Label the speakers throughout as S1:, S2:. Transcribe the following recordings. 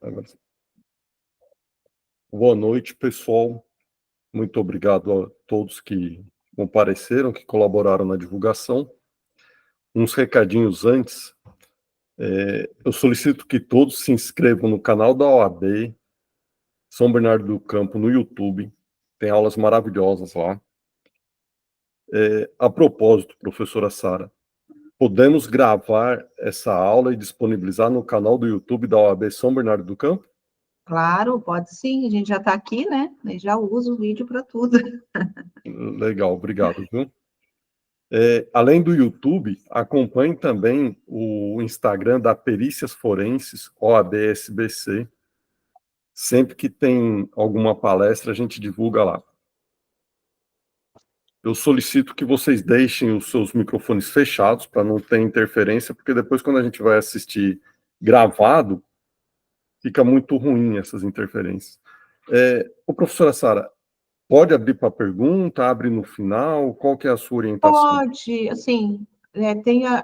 S1: Agora sim. Boa noite, pessoal. Muito obrigado a todos que compareceram, que colaboraram na divulgação. Uns recadinhos antes. Eu solicito que todos se inscrevam no canal da OAB, São Bernardo do Campo, no YouTube. Tem aulas maravilhosas lá. A propósito, professora Sara, podemos gravar essa aula e disponibilizar no canal do YouTube da OAB São Bernardo do Campo?
S2: Claro, pode sim, a gente já está aqui, né? Eu já uso o vídeo para tudo.
S1: Legal, obrigado, viu? Além do YouTube, acompanhe também o Instagram da Perícias Forenses, OAB-SBC. Sempre que tem alguma palestra, a gente divulga lá. Eu solicito que vocês deixem os seus microfones fechados para não ter interferência, porque depois, quando a gente vai assistir gravado, fica muito ruim essas interferências. Professora Sara, pode abrir para pergunta, abre no final, qual que é a sua orientação?
S2: Pode, assim,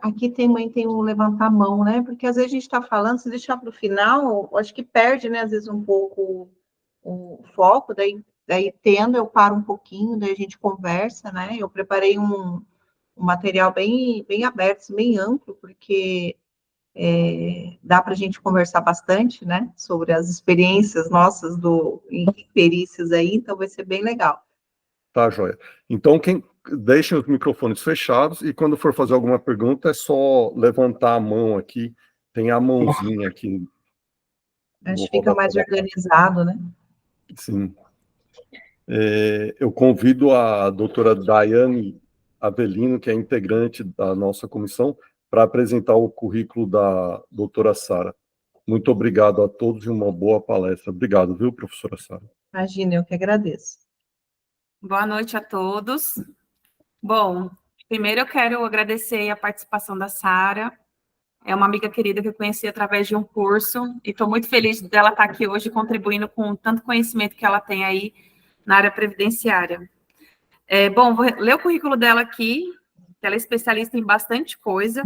S2: aqui tem um levantar a mão, né? Porque às vezes a gente está falando, se deixar para o final, acho que perde, né? Às vezes um pouco o foco, daí tendo, eu paro um pouquinho, daí a gente conversa, né? Eu preparei um material bem aberto, assim, bem amplo, porque dá para a gente conversar bastante, né? Sobre as experiências nossas em perícias aí, então vai ser bem legal.
S1: Tá, joia. Então, deixem os microfones fechados e quando for fazer alguma pergunta, é só levantar a mão aqui. Tem a mãozinha aqui.
S2: Acho que fica mais organizado, né?
S1: Sim. Eu convido a doutora Daiane Avelino, que é integrante da nossa comissão, para apresentar o currículo da doutora Sara. Muito obrigado a todos e uma boa palestra. Obrigado, viu, professora Sara?
S2: Imagina, eu que agradeço.
S3: Boa noite a todos. Bom, primeiro eu quero agradecer a participação da Sara. É uma amiga querida que eu conheci através de um curso e estou muito feliz dela estar aqui hoje contribuindo com tanto conhecimento que ela tem aí na área previdenciária. Bom, vou ler o currículo dela aqui, que ela é especialista em bastante coisa.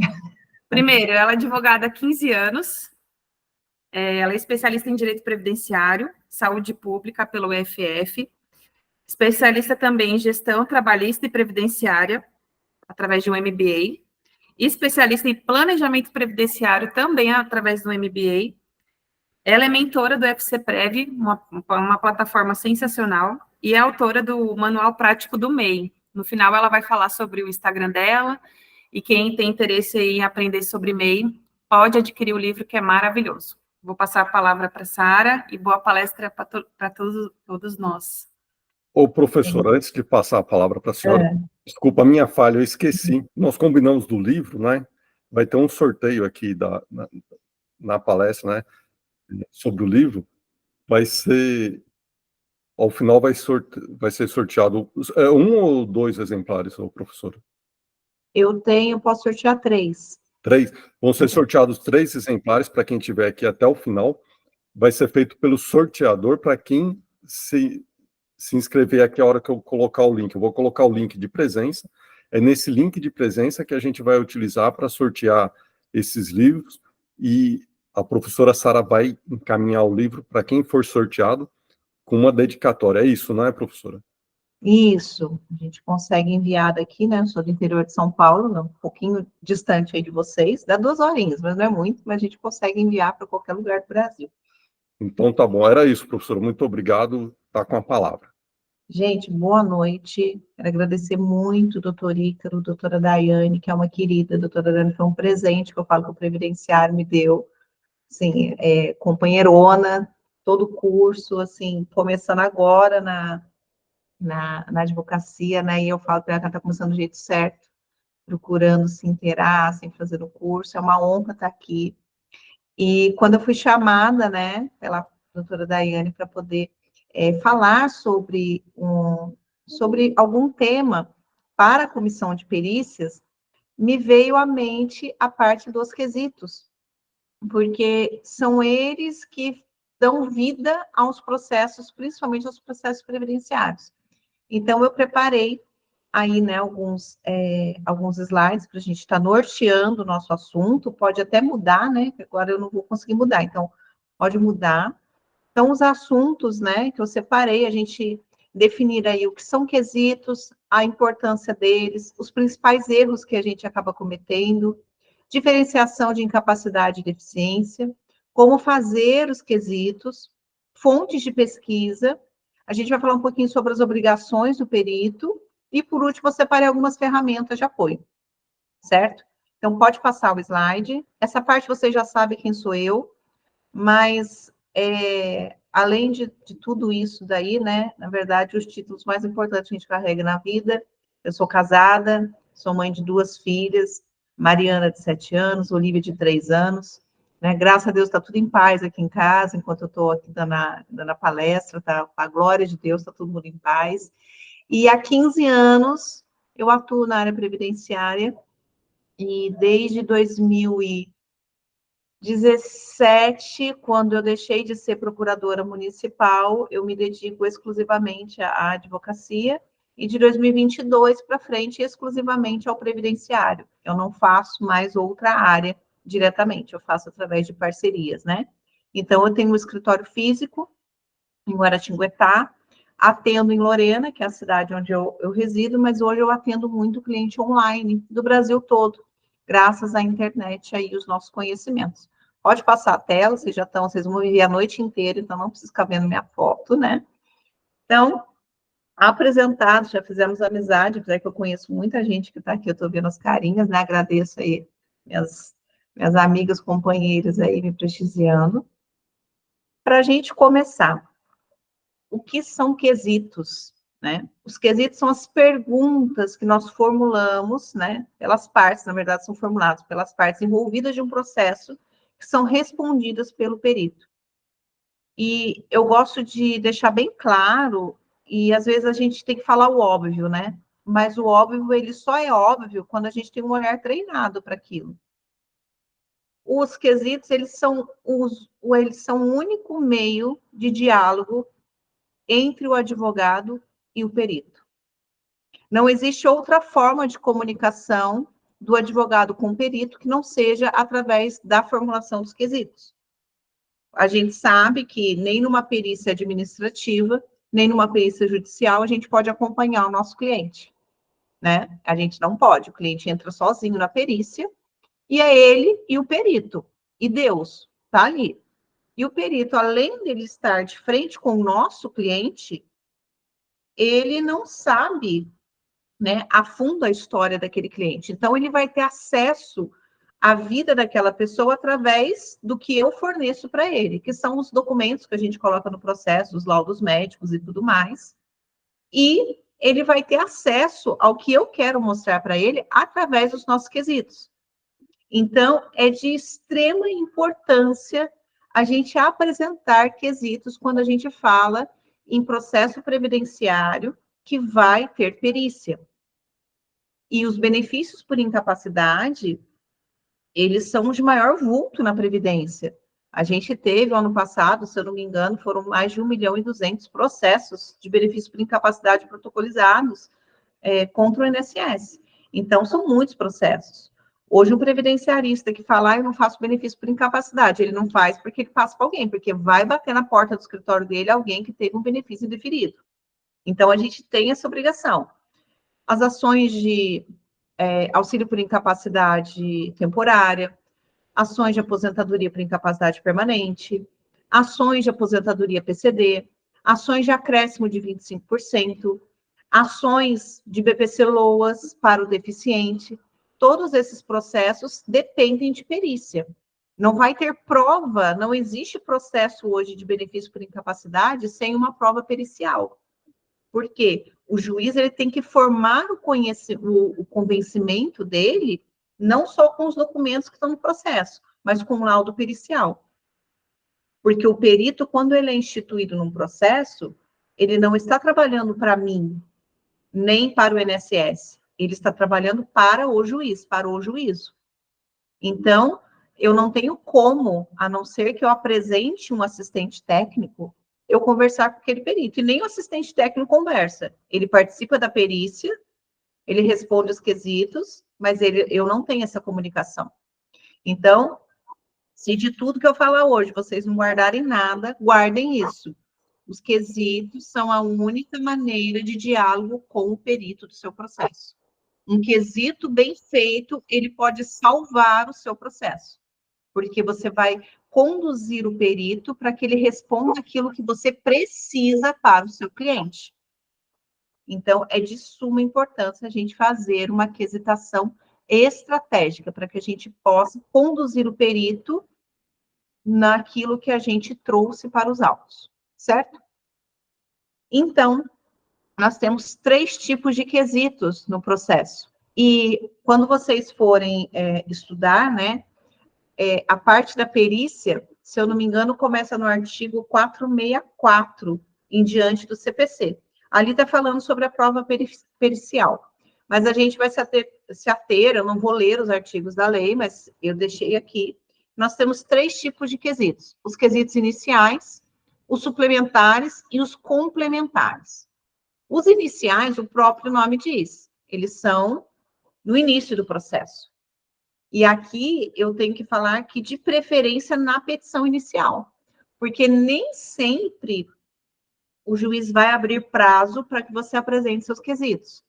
S3: Primeiro, ela é advogada há 15 anos, ela é especialista em direito previdenciário, saúde pública pelo UFF, especialista também em gestão trabalhista e previdenciária, através de um MBA, especialista em planejamento previdenciário, também através do MBA. Ela é mentora do FCPrev, uma plataforma sensacional, e é autora do Manual Prático do MEI. No final, ela vai falar sobre o Instagram dela, e quem tem interesse em aprender sobre MEI, pode adquirir o livro, que é maravilhoso. Vou passar a palavra para a Sara, e boa palestra para todos nós.
S1: Ô, professor, antes de passar a palavra para a senhora, desculpa a minha falha, eu esqueci. Nós combinamos do livro, né? Vai ter um sorteio aqui na palestra, né? Sobre o livro. Vai ser, ao final vai ser sorteado um ou dois exemplares, ô, professora?
S2: Posso sortear 3.
S1: 3. Vão ser sorteados 3 exemplares para quem estiver aqui até o final. Vai ser feito pelo sorteador para quem se inscrever aqui a hora que eu colocar o link. Eu vou colocar o link de presença. É nesse link de presença que a gente vai utilizar para sortear esses livros e a professora Sara vai encaminhar o livro para quem for sorteado com uma dedicatória. É isso, não é, professora?
S2: Isso, a gente consegue enviar daqui, né? Eu sou do interior de São Paulo, um pouquinho distante aí de vocês, dá 2 horinhas, mas não é muito, mas a gente consegue enviar para qualquer lugar do Brasil.
S1: Então tá bom, era isso, professora. Muito obrigado. Tá com a palavra.
S2: Gente, boa noite. Quero agradecer muito, doutor Ícaro, doutora Daiane, que é uma querida. Doutora Daiane foi um presente que eu falo que o Previdenciário me deu. Assim, companheirona, todo o curso, assim, começando agora na advocacia, né? E eu falo para ela que ela está começando do jeito certo, procurando se inteirar, assim, fazer o curso. É uma honra estar aqui. E quando eu fui chamada, né, pela doutora Daiane para poder falar sobre algum tema para a comissão de perícias, me veio à mente a parte dos quesitos, porque são eles que dão vida aos processos, principalmente aos processos previdenciários. Então, eu preparei aí, né, alguns slides para a gente estar norteando o nosso assunto, pode até mudar, né, que agora eu não vou conseguir mudar, então, pode mudar. Então, os assuntos, né, que eu separei, a gente definir aí o que são quesitos, a importância deles, os principais erros que a gente acaba cometendo, diferenciação de incapacidade e deficiência, como fazer os quesitos, fontes de pesquisa, a gente vai falar um pouquinho sobre as obrigações do perito, e por último, eu separei algumas ferramentas de apoio, certo? Então, pode passar o slide. Essa parte você já sabe quem sou eu, mas além de tudo isso daí, né, na verdade, os títulos mais importantes que a gente carrega na vida, eu sou casada, sou mãe de 2 filhas, Mariana, de 7 anos, Olivia, de 3 anos, né, graças a Deus está tudo em paz aqui em casa, enquanto eu estou aqui dando a palestra, tá, a glória de Deus, está todo mundo em paz, e há 15 anos eu atuo na área previdenciária, e desde 2017, quando eu deixei de ser procuradora municipal, eu me dedico exclusivamente à advocacia, e de 2022 para frente, exclusivamente ao previdenciário. Eu não faço mais outra área diretamente, eu faço através de parcerias, né? Então, eu tenho um escritório físico em Guaratinguetá, atendo em Lorena, que é a cidade onde eu resido, mas hoje eu atendo muito cliente online do Brasil todo, graças à internet aí, os nossos conhecimentos. Pode passar a tela, vocês vão viver a noite inteira, então não precisa ficar vendo minha foto, né? Então, apresentados, já fizemos amizade, apesar que eu conheço muita gente que está aqui, eu estou vendo as carinhas, né? Agradeço aí minhas amigas, companheiras aí me prestigiando. Para a gente começar, o que são quesitos, né? Os quesitos são as perguntas que nós formulamos, né? Pelas partes, na verdade, são formulados pelas partes envolvidas de um processo, que são respondidas pelo perito. E eu gosto de deixar bem claro, e às vezes a gente tem que falar o óbvio, né? Mas o óbvio, ele só é óbvio quando a gente tem um olhar treinado para aquilo. Os quesitos, eles são o único meio de diálogo entre o advogado e o perito. Não existe outra forma de comunicação do advogado com o perito que não seja através da formulação dos quesitos. A gente sabe que nem numa perícia administrativa, nem numa perícia judicial, a gente pode acompanhar o nosso cliente, né? A gente não pode, o cliente entra sozinho na perícia, e é ele e o perito, e Deus está ali. E o perito, além dele estar de frente com o nosso cliente, ele não sabe, né, a fundo a história daquele cliente. Então, ele vai ter acesso à vida daquela pessoa através do que eu forneço para ele, que são os documentos que a gente coloca no processo, os laudos médicos e tudo mais. E ele vai ter acesso ao que eu quero mostrar para ele através dos nossos quesitos. Então, é de extrema importância a gente apresentar quesitos quando a gente fala em processo previdenciário que vai ter perícia. E os benefícios por incapacidade, eles são de maior vulto na Previdência. A gente teve, ano passado, se eu não me engano, foram mais de 1.200.000 processos de benefício por incapacidade protocolizados contra o INSS. Então, são muitos processos. Hoje, um previdenciarista que fala, eu não faço benefício por incapacidade, ele não faz porque ele passa para alguém, porque vai bater na porta do escritório dele alguém que teve um benefício indeferido. Então, a gente tem essa obrigação. As ações de auxílio por incapacidade temporária, ações de aposentadoria por incapacidade permanente, ações de aposentadoria PCD, ações de acréscimo de 25%, ações de BPC-LOAS para o deficiente. Todos esses processos dependem de perícia. Não vai ter prova, não existe processo hoje de benefício por incapacidade sem uma prova pericial. Por quê? O juiz ele tem que formar o convencimento dele, não só com os documentos que estão no processo, mas com o laudo pericial. Porque o perito, quando ele é instituído num processo, ele não está trabalhando para mim, nem para o INSS. Ele está trabalhando para o juiz, para o juízo. Então, eu não tenho como, a não ser que eu apresente um assistente técnico, eu conversar com aquele perito. E nem o assistente técnico conversa. Ele participa da perícia, ele responde os quesitos, mas eu não tenho essa comunicação. Então, Se de tudo que eu falar hoje vocês não guardarem nada, guardem isso. Os quesitos são a única maneira de diálogo com o perito do seu processo. Um quesito bem feito, ele pode salvar o seu processo, porque você vai conduzir o perito para que ele responda aquilo que você precisa para o seu cliente. Então, é de suma importância a gente fazer uma quesitação estratégica para que a gente possa conduzir o perito naquilo que a gente trouxe para os autos, certo? Então, nós temos 3 tipos de quesitos no processo. E quando vocês forem estudar, né, a parte da perícia, se eu não me engano, começa no artigo 464, em diante do CPC. Ali está falando sobre a prova pericial. Mas a gente vai se ater, eu não vou ler os artigos da lei, mas eu deixei aqui. Nós temos 3 tipos de quesitos: os quesitos iniciais, os suplementares e os complementares. Os iniciais, o próprio nome diz, eles são no início do processo. E aqui eu tenho que falar que de preferência na petição inicial, porque nem sempre o juiz vai abrir prazo para que você apresente seus quesitos.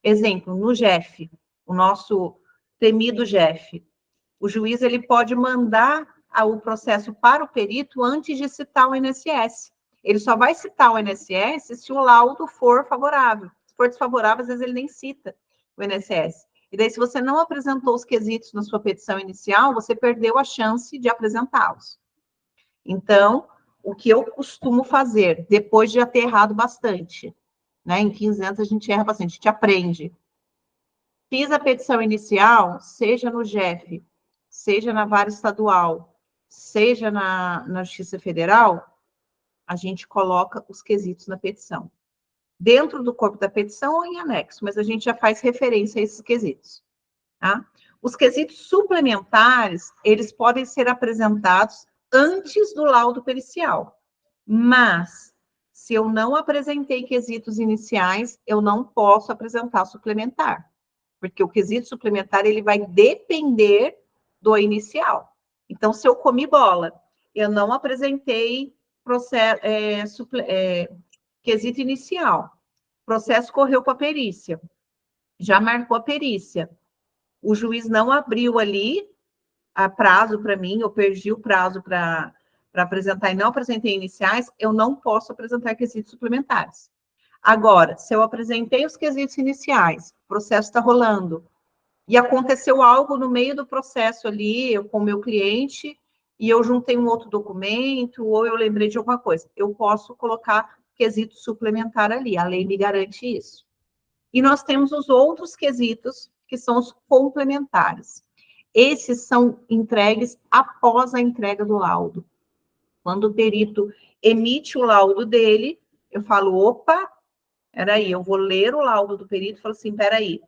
S2: Exemplo, no GEF, o nosso temido GEF, o juiz ele pode mandar o processo para o perito antes de citar o INSS. Ele só vai citar o INSS se o laudo for favorável. Se for desfavorável, às vezes ele nem cita o INSS. E daí, se você não apresentou os quesitos na sua petição inicial, você perdeu a chance de apresentá-los. Então, o que eu costumo fazer, depois de já ter errado bastante, né? Em 15 anos a gente erra bastante, a gente aprende. Fiz a petição inicial, seja no GEF, seja na vara estadual, seja na Justiça Federal, a gente coloca os quesitos na petição. Dentro do corpo da petição ou em anexo, mas a gente já faz referência a esses quesitos. Tá? Os quesitos suplementares, eles podem ser apresentados antes do laudo pericial, mas se eu não apresentei quesitos iniciais, eu não posso apresentar suplementar, porque o quesito suplementar, ele vai depender do inicial. Então, se eu comi bola, eu não apresentei quesito inicial, o processo correu para a perícia, já marcou a perícia, o juiz não abriu ali a prazo para mim, eu perdi o prazo para apresentar e não apresentei iniciais, eu não posso apresentar quesitos suplementares. Agora, se eu apresentei os quesitos iniciais, o processo está rolando, e aconteceu algo no meio do processo ali, eu com o meu cliente, e eu juntei um outro documento, ou eu lembrei de alguma coisa, eu posso colocar quesito suplementar ali, a lei me garante isso. E nós temos os outros quesitos, que são os complementares. Esses são entregues após a entrega do laudo. Quando o perito emite o laudo dele, eu falo, opa, peraí, eu vou ler o laudo do perito e falo assim, peraí,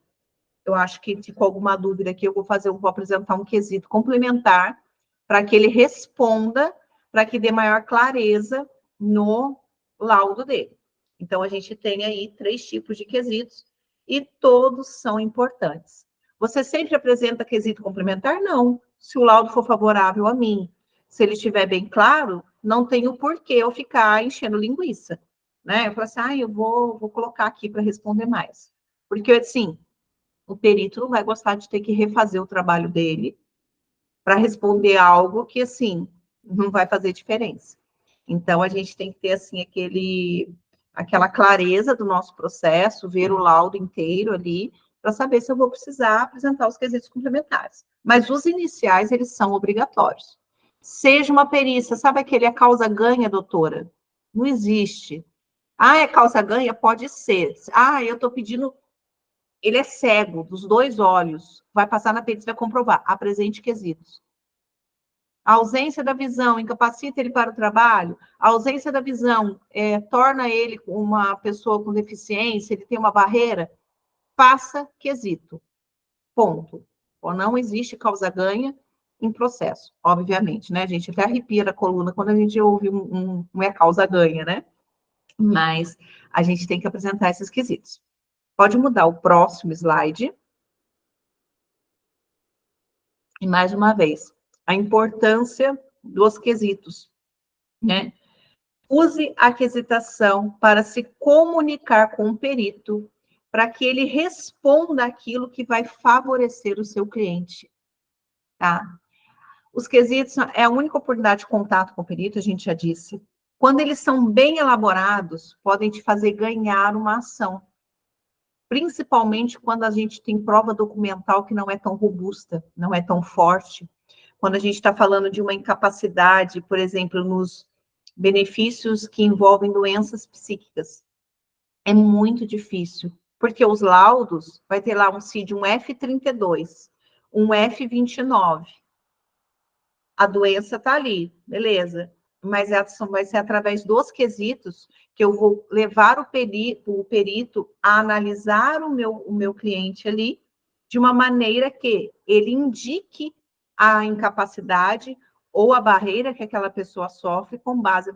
S2: eu acho que ficou alguma dúvida aqui, eu vou apresentar um quesito complementar para que ele responda, para que dê maior clareza no laudo dele. Então, a gente tem aí 3 tipos de quesitos e todos são importantes. Você sempre apresenta quesito complementar? Não. Se o laudo for favorável a mim, se ele estiver bem claro, não tem o porquê eu ficar enchendo linguiça, né? Eu falo assim, eu vou colocar aqui para responder mais. Porque, assim, o perito não vai gostar de ter que refazer o trabalho dele para responder algo que, assim, não vai fazer diferença. Então, a gente tem que ter, assim, aquela clareza do nosso processo, ver o laudo inteiro ali, para saber se eu vou precisar apresentar os quesitos complementares. Mas os iniciais, eles são obrigatórios. Seja uma perícia, sabe aquele a causa ganha, doutora? Não existe. É causa ganha? Pode ser. Eu estou pedindo... Ele é cego, dos 2 olhos. Vai passar na perícia, vai comprovar. Apresente quesitos. A ausência da visão incapacita ele para o trabalho? A ausência da visão torna ele uma pessoa com deficiência? Ele tem uma barreira? Faça quesito. Ponto. Ou não existe causa-ganha em processo, obviamente, né? A gente até arrepia a coluna quando a gente ouve um causa-ganha, né? Mas a gente tem que apresentar esses quesitos. Pode mudar o próximo slide. E mais uma vez, a importância dos quesitos, né? Use a quesitação para se comunicar com o perito, para que ele responda aquilo que vai favorecer o seu cliente, tá? Os quesitos é a única oportunidade de contato com o perito, a gente já disse. Quando eles são bem elaborados, podem te fazer ganhar uma ação. Principalmente quando a gente tem prova documental que não é tão robusta, não é tão forte. Quando a gente está falando de uma incapacidade, por exemplo, nos benefícios que envolvem doenças psíquicas, é muito difícil, porque os laudos, vai ter lá um CID, um F32, um F29. A doença está ali, beleza, mas a ação vai ser através dos quesitos que eu vou levar o perito a analisar o meu cliente ali de uma maneira que ele indique a incapacidade ou a barreira que aquela pessoa sofre com base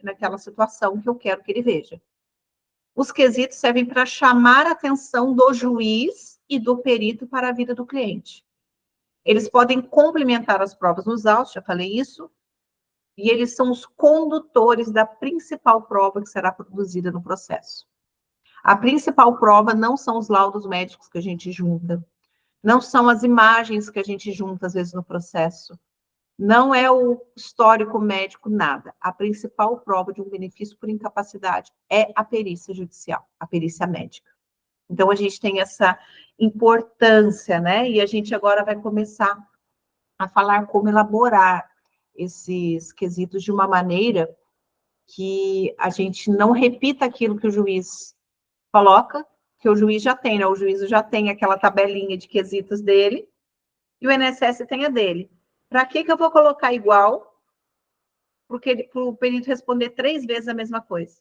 S2: naquela situação que eu quero que ele veja. Os quesitos servem para chamar a atenção do juiz e do perito para a vida do cliente. Eles podem complementar as provas nos autos, já falei isso, e eles são os condutores da principal prova que será produzida no processo. A principal prova não são os laudos médicos que a gente junta, não são as imagens que a gente junta, às vezes, no processo, não é o histórico médico, nada. A principal prova de um benefício por incapacidade é a perícia judicial, a perícia médica. Então, a gente tem essa importância, né? E a gente agora vai começar a falar como elaborar esses quesitos de uma maneira que a gente não repita aquilo que o juiz coloca, que o juiz já tem, né? O juiz já tem aquela tabelinha de quesitos dele, e o INSS tem a dele. Para que eu vou colocar igual? Porque para o perito responder 3 vezes a mesma coisa.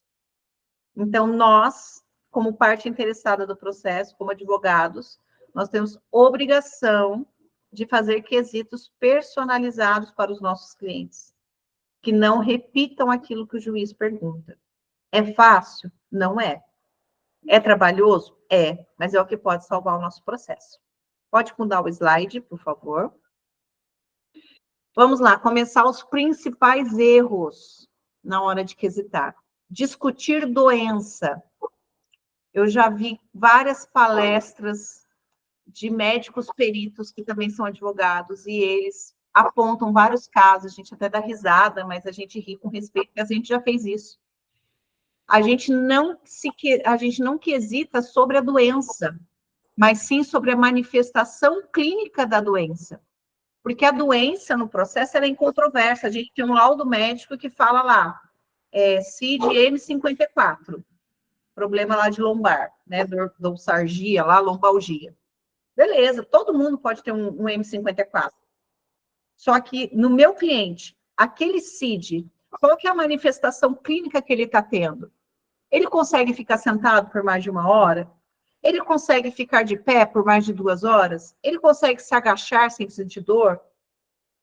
S2: Então, nós, como parte interessada do processo, como advogados, nós temos obrigação de fazer quesitos personalizados para os nossos clientes, que não repitam aquilo que o juiz pergunta. É fácil? Não é. É trabalhoso? É, mas é o que pode salvar o nosso processo. Pode mudar o slide, por favor. Vamos lá, começar os principais erros na hora de quesitar. Discutir doença. Eu já vi várias palestras de médicos peritos que também são advogados, e eles apontam vários casos, a gente até dá risada, mas a gente ri com respeito, porque a gente já fez isso. A gente não quesita sobre a doença, mas sim sobre a manifestação clínica da doença. Porque a doença no processo ela é incontroversa. A gente tem um laudo médico que fala lá, CID M54, problema lá de lombar, né, dorsargia, lá, lombalgia. Beleza, todo mundo pode ter um M54. Só que no meu cliente, aquele CID, qual que é a manifestação clínica que ele está tendo? Ele consegue ficar sentado por mais de 1 hora? Ele consegue ficar de pé por mais de 2 horas? Ele consegue se agachar sem sentir dor?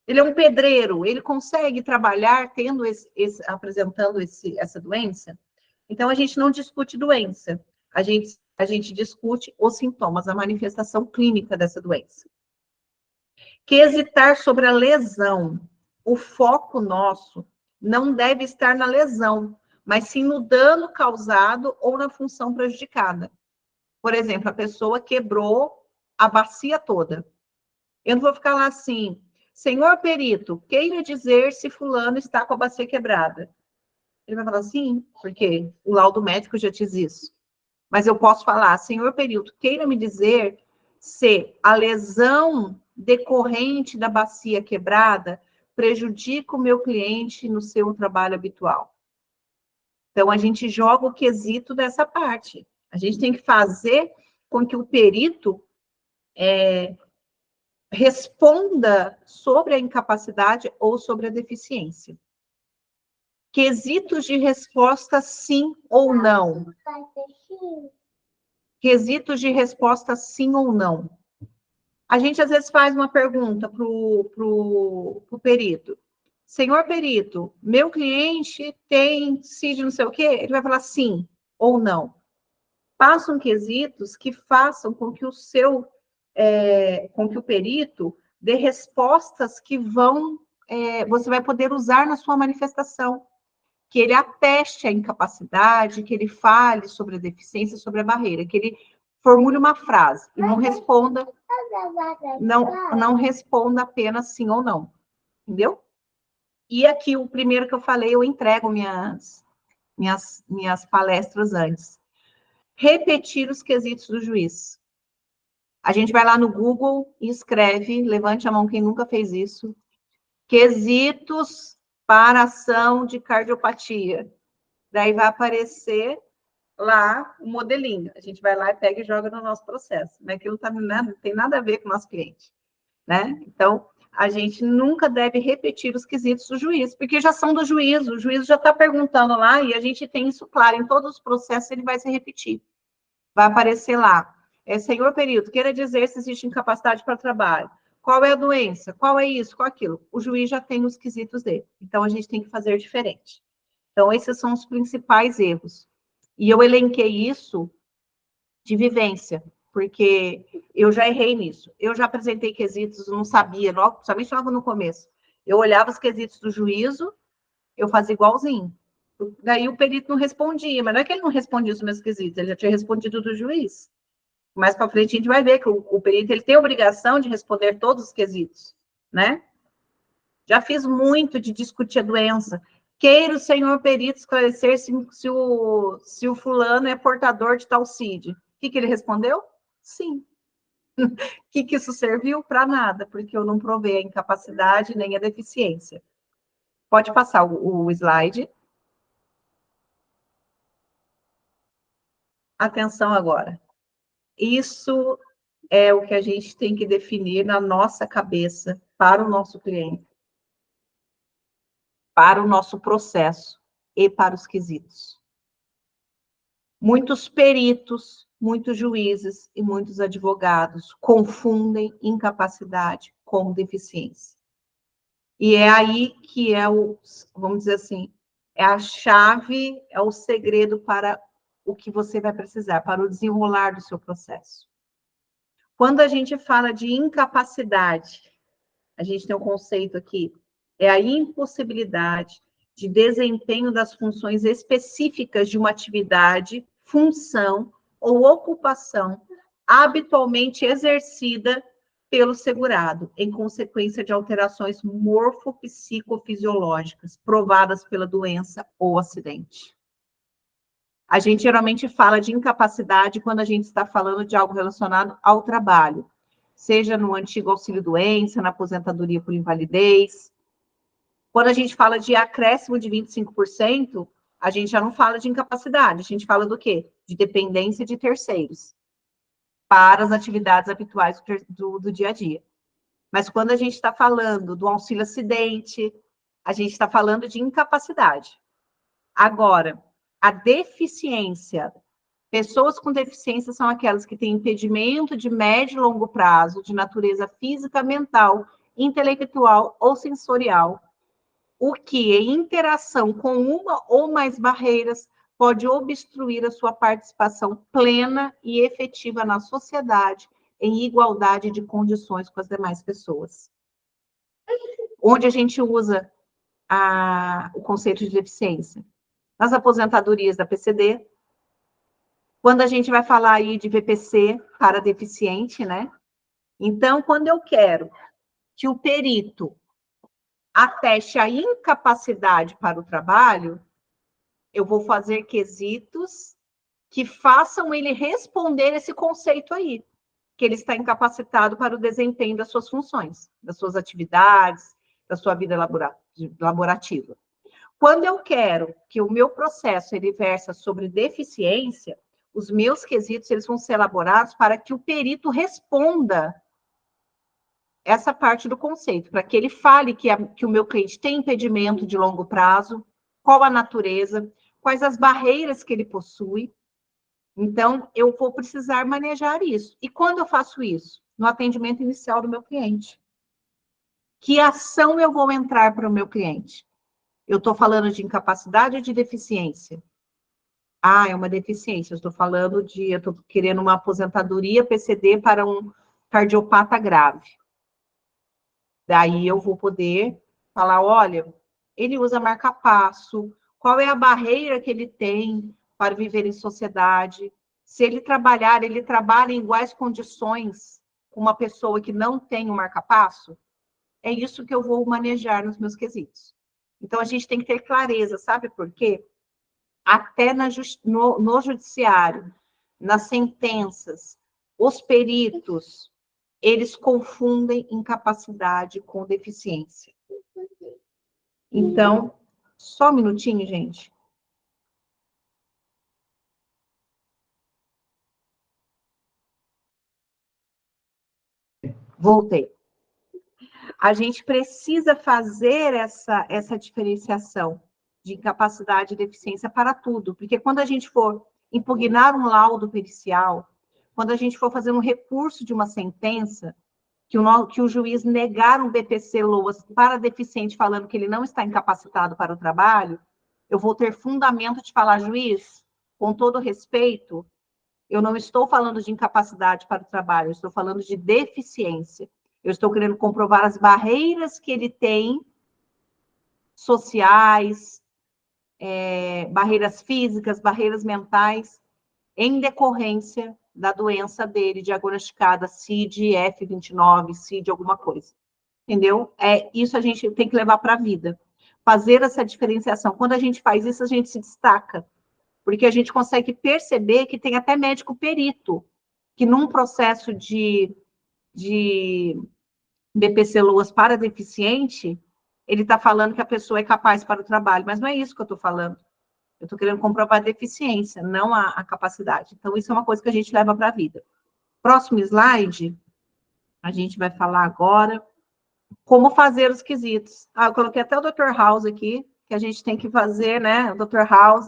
S2: Ele é um pedreiro, ele consegue trabalhar apresentando essa doença? Então, a gente não discute doença, a gente discute os sintomas, a manifestação clínica dessa doença. Quesitar sobre a lesão. O foco nosso não deve estar na lesão, mas sim no dano causado ou na função prejudicada. Por exemplo, a pessoa quebrou a bacia toda. Eu não vou ficar lá assim, senhor perito, queira dizer se fulano está com a bacia quebrada. Ele vai falar sim, porque o laudo médico já diz isso. Mas eu posso falar, senhor perito, queira me dizer se a lesão decorrente da bacia quebrada prejudica o meu cliente no seu trabalho habitual. Então, a gente joga o quesito dessa parte. A gente tem que fazer com que o perito responda sobre a incapacidade ou sobre a deficiência. Quesitos de resposta sim ou não. Quesitos de resposta sim ou não. A gente, às vezes, faz uma pergunta para o perito. Senhor perito, meu cliente tem CID não sei o quê? Ele vai falar sim ou não. Façam quesitos que façam com que com que o perito dê respostas que você vai poder usar na sua manifestação. Que ele ateste a incapacidade, que ele fale sobre a deficiência, sobre a barreira, que ele formule uma frase e não responda apenas sim ou não, entendeu? E aqui, o primeiro que eu falei, eu entrego minhas palestras antes. Repetir os quesitos do juiz. A gente vai lá no Google e escreve, levante a mão quem nunca fez isso, quesitos para ação de cardiopatia. Daí vai aparecer lá o modelinho. A gente vai lá e pega e joga no nosso processo. Mas aquilo não tem nada a ver com o nosso cliente, né? Então, a gente nunca deve repetir os quesitos do juiz, porque já são do juiz, o juiz já está perguntando lá, e a gente tem isso claro, em todos os processos ele vai se repetir. Vai aparecer lá, senhor perito, queira dizer se existe incapacidade para trabalho, qual é a doença, qual é isso, qual é aquilo. O juiz já tem os quesitos dele, então a gente tem que fazer diferente. Então, esses são os principais erros. E eu elenquei isso de vivência, porque eu já errei nisso. Eu já apresentei quesitos, não sabia, somente logo no começo. Eu olhava os quesitos do juízo, eu fazia igualzinho. Daí o perito não respondia, mas não é que ele não respondia os meus quesitos, ele já tinha respondido do juiz. Mais para frente a gente vai ver que o perito ele tem a obrigação de responder todos os quesitos, né? Já fiz muito de discutir a doença. Queira o senhor perito esclarecer se o fulano é portador de tal CID. O que ele respondeu? Sim. O que isso serviu? Para nada, porque eu não provei a incapacidade nem a deficiência. Pode passar o slide. Atenção agora. Isso é o que a gente tem que definir na nossa cabeça para o nosso cliente, para o nosso processo e para os quesitos. Muitos peritos, muitos juízes e muitos advogados confundem incapacidade com deficiência. E é aí que vamos dizer assim, é a chave, é o segredo para o que você vai precisar, para o desenrolar do seu processo. Quando a gente fala de incapacidade, a gente tem um conceito aqui, é a impossibilidade de desempenho das funções específicas de uma atividade, função ou ocupação habitualmente exercida pelo segurado, em consequência de alterações morfopsicofisiológicas provadas pela doença ou acidente. A gente geralmente fala de incapacidade quando a gente está falando de algo relacionado ao trabalho, seja no antigo auxílio-doença, na aposentadoria por invalidez. Quando a gente fala de acréscimo de 25%, a gente já não fala de incapacidade, a gente fala do quê? De dependência de terceiros para as atividades habituais do dia a dia. Mas quando a gente está falando do auxílio-acidente, a gente está falando de incapacidade. Agora, a deficiência, pessoas com deficiência são aquelas que têm impedimento de médio e longo prazo, de natureza física, mental, intelectual ou sensorial, o que, em interação com uma ou mais barreiras, pode obstruir a sua participação plena e efetiva na sociedade, em igualdade de condições com as demais pessoas. Onde a gente usa o conceito de deficiência? Nas aposentadorias da PCD, quando a gente vai falar aí de VPC para deficiente, né? Então, quando eu quero que o perito ateste a incapacidade para o trabalho, eu vou fazer quesitos que façam ele responder esse conceito aí, que ele está incapacitado para o desempenho das suas funções, das suas atividades, da sua vida laborativa. Quando eu quero que o meu processo ele versa sobre deficiência, os meus quesitos eles vão ser elaborados para que o perito responda essa parte do conceito, para que ele fale que o meu cliente tem impedimento de longo prazo, qual a natureza, quais as barreiras que ele possui. Então, eu vou precisar manejar isso. E quando eu faço isso? No atendimento inicial do meu cliente. Que ação eu vou entrar para o meu cliente? Eu estou falando de incapacidade ou de deficiência? Ah, é uma deficiência. Eu estou querendo uma aposentadoria PCD para um cardiopata grave. Daí eu vou poder falar, olha, ele usa marca-passo, qual é a barreira que ele tem para viver em sociedade? Se ele trabalhar, ele trabalha em iguais condições com uma pessoa que não tem o marca-passo? É isso que eu vou manejar nos meus quesitos. Então, a gente tem que ter clareza, sabe por quê? Até no judiciário, nas sentenças, os peritos, eles confundem incapacidade com deficiência. Então, só um minutinho, gente. Voltei. A gente precisa fazer essa diferenciação de incapacidade e deficiência para tudo, porque quando a gente for impugnar um laudo pericial, quando a gente for fazer um recurso de uma sentença, que o juiz negar um BPC-LOAS para deficiente, falando que ele não está incapacitado para o trabalho, eu vou ter fundamento de falar, juiz, com todo respeito, eu não estou falando de incapacidade para o trabalho, eu estou falando de deficiência. Eu estou querendo comprovar as barreiras que ele tem, sociais, barreiras físicas, barreiras mentais, em decorrência da doença dele, diagnosticada CID, F29, CID, alguma coisa. Entendeu? Isso a gente tem que levar para a vida. Fazer essa diferenciação. Quando a gente faz isso, a gente se destaca. Porque a gente consegue perceber que tem até médico perito, que num processo de BPC-LOAS para deficiente, ele está falando que a pessoa é capaz para o trabalho, mas não é isso que eu estou falando. Eu estou querendo comprovar a deficiência, não a capacidade. Então, isso é uma coisa que a gente leva para a vida. Próximo slide, a gente vai falar agora como fazer os quesitos. Eu coloquei até o Dr. House aqui, que a gente tem que fazer, né? O Dr. House,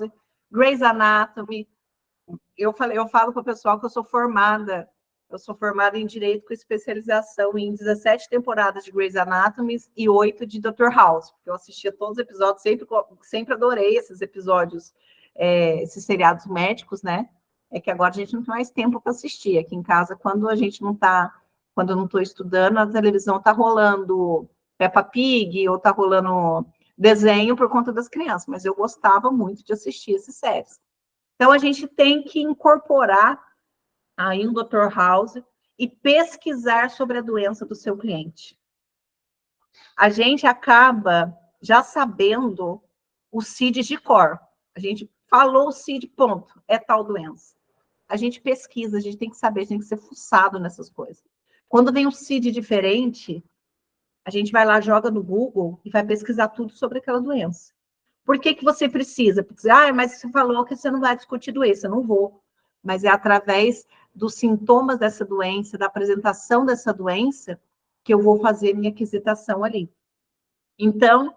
S2: Grey's Anatomy. Eu falo para o pessoal que eu sou formada em Direito com especialização em 17 temporadas de Grey's Anatomy e 8 de Dr. House, porque eu assistia todos os episódios, sempre adorei esses episódios, esses seriados médicos, né? É que agora a gente não tem mais tempo para assistir. Aqui em casa, quando eu não estou estudando, a televisão está rolando Peppa Pig ou está rolando desenho por conta das crianças, mas eu gostava muito de assistir essas séries. Então, a gente tem que incorporar aí um Dr. House e pesquisar sobre a doença do seu cliente. A gente acaba já sabendo o CID de cor. A gente falou o CID, ponto, é tal doença. A gente pesquisa, a gente tem que saber, a gente tem que ser fuçado nessas coisas. Quando vem um CID diferente, a gente vai lá, joga no Google e vai pesquisar tudo sobre aquela doença. Por que você precisa? Porque, mas você falou que você não vai discutir doença. Eu não vou. Mas é através dos sintomas dessa doença, da apresentação dessa doença, que eu vou fazer minha aquisitação ali. Então,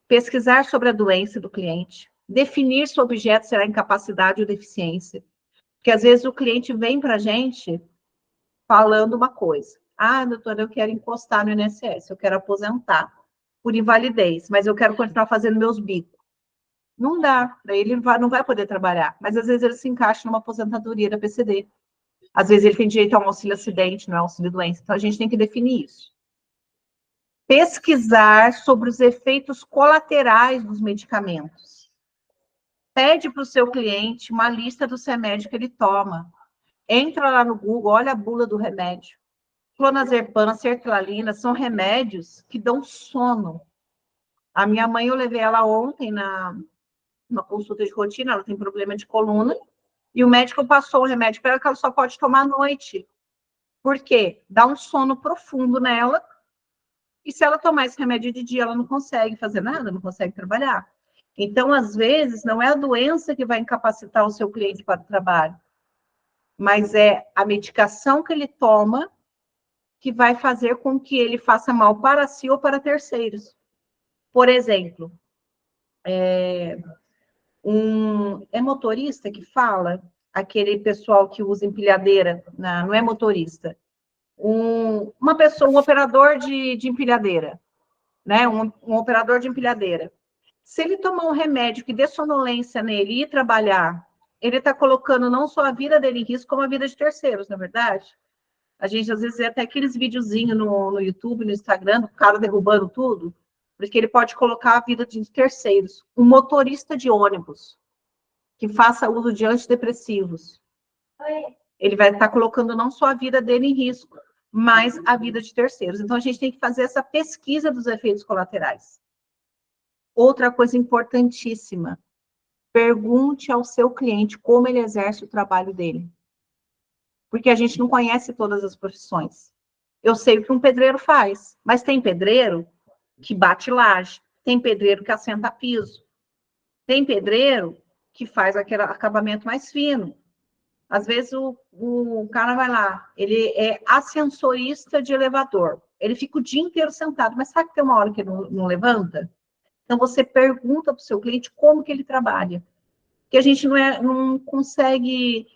S2: pesquisar sobre a doença do cliente, definir se o objeto será incapacidade ou deficiência. Porque, às vezes, o cliente vem para a gente falando uma coisa. Doutora, eu quero encostar no INSS, eu quero aposentar por invalidez, mas eu quero continuar fazendo meus bicos. Não dá, daí ele não vai poder trabalhar. Mas, às vezes, ele se encaixa numa aposentadoria da PCD. Às vezes, ele tem direito a um auxílio-acidente, não é auxílio-doença. Então, a gente tem que definir isso. Pesquisar sobre os efeitos colaterais dos medicamentos. Pede para o seu cliente uma lista dos remédios que ele toma. Entra lá no Google, olha a bula do remédio. Clonazepam, sertralina, são remédios que dão sono. A minha mãe, eu levei ela ontem numa consulta de rotina, ela tem problema de coluna, e o médico passou o remédio para ela que ela só pode tomar à noite. Por quê? Dá um sono profundo nela, e se ela tomar esse remédio de dia, ela não consegue fazer nada, não consegue trabalhar. Então, às vezes, não é a doença que vai incapacitar o seu cliente para o trabalho, mas é a medicação que ele toma que vai fazer com que ele faça mal para si ou para terceiros. Por exemplo, é motorista que fala, aquele pessoal que usa empilhadeira, não é motorista, um operador de empilhadeira, né? Um operador de empilhadeira. Se ele tomar um remédio que dê sonolência nele e ir trabalhar, ele está colocando não só a vida dele em risco, como a vida de terceiros, na verdade. A gente, às vezes, vê até aqueles videozinhos no YouTube, no Instagram, do cara derrubando tudo, porque ele pode colocar a vida de terceiros. Um motorista de ônibus que faça uso de antidepressivos, ele vai estar colocando não só a vida dele em risco, mas a vida de terceiros. Então, a gente tem que fazer essa pesquisa dos efeitos colaterais. Outra coisa importantíssima, pergunte ao seu cliente como ele exerce o trabalho dele. Porque a gente não conhece todas as profissões. Eu sei o que um pedreiro faz, mas tem pedreiro que bate laje, tem pedreiro que assenta piso, tem pedreiro que faz aquele acabamento mais fino. Às vezes o cara vai lá, ele é ascensorista de elevador, ele fica o dia inteiro sentado, mas sabe que tem uma hora que ele não levanta? Então você pergunta para o seu cliente como que ele trabalha, que a gente não consegue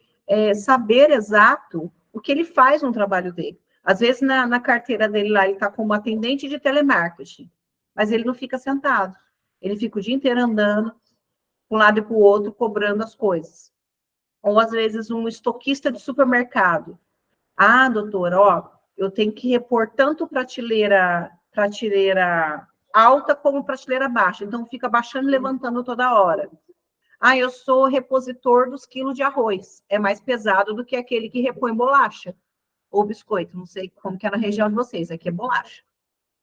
S2: saber exato o que ele faz no trabalho dele. Às vezes na carteira dele lá ele está como atendente de telemarketing, mas ele não fica sentado, ele fica o dia inteiro andando para um lado e para o outro, cobrando as coisas. Ou, às vezes, um estoquista de supermercado. Ah, doutora, ó, eu tenho que repor tanto prateleira alta como prateleira baixa. Então, fica baixando e levantando toda hora. Ah, eu sou repositor dos quilos de arroz. É mais pesado do que aquele que repõe bolacha ou biscoito. Não sei como que é na região de vocês. Aqui é bolacha.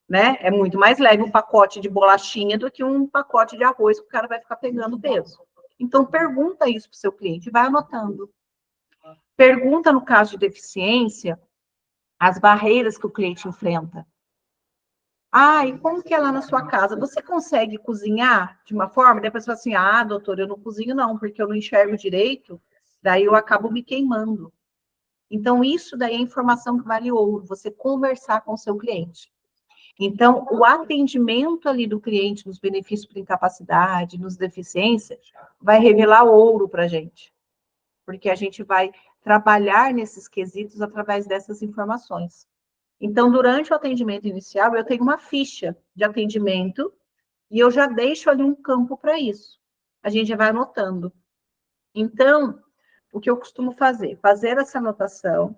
S2: Né? É muito mais leve um pacote de bolachinha do que um pacote de arroz que o cara vai ficar pegando peso. Então, pergunta isso para o seu cliente, vai anotando. Pergunta, no caso de deficiência, as barreiras que o cliente enfrenta. Ah, e como que é lá na sua casa? Você consegue cozinhar de uma forma? Daí a pessoa fala assim, ah, doutor, eu não cozinho não, porque eu não enxergo direito, daí eu acabo me queimando. Então, isso daí é informação que vale ouro, você conversar com o seu cliente. Então, o atendimento ali do cliente nos benefícios por incapacidade, nos deficiências, vai revelar ouro para a gente. Porque a gente vai trabalhar nesses quesitos através dessas informações. Então, durante o atendimento inicial, eu tenho uma ficha de atendimento e eu já deixo ali um campo para isso. A gente já vai anotando. Então, o que eu costumo fazer? Fazer essa anotação.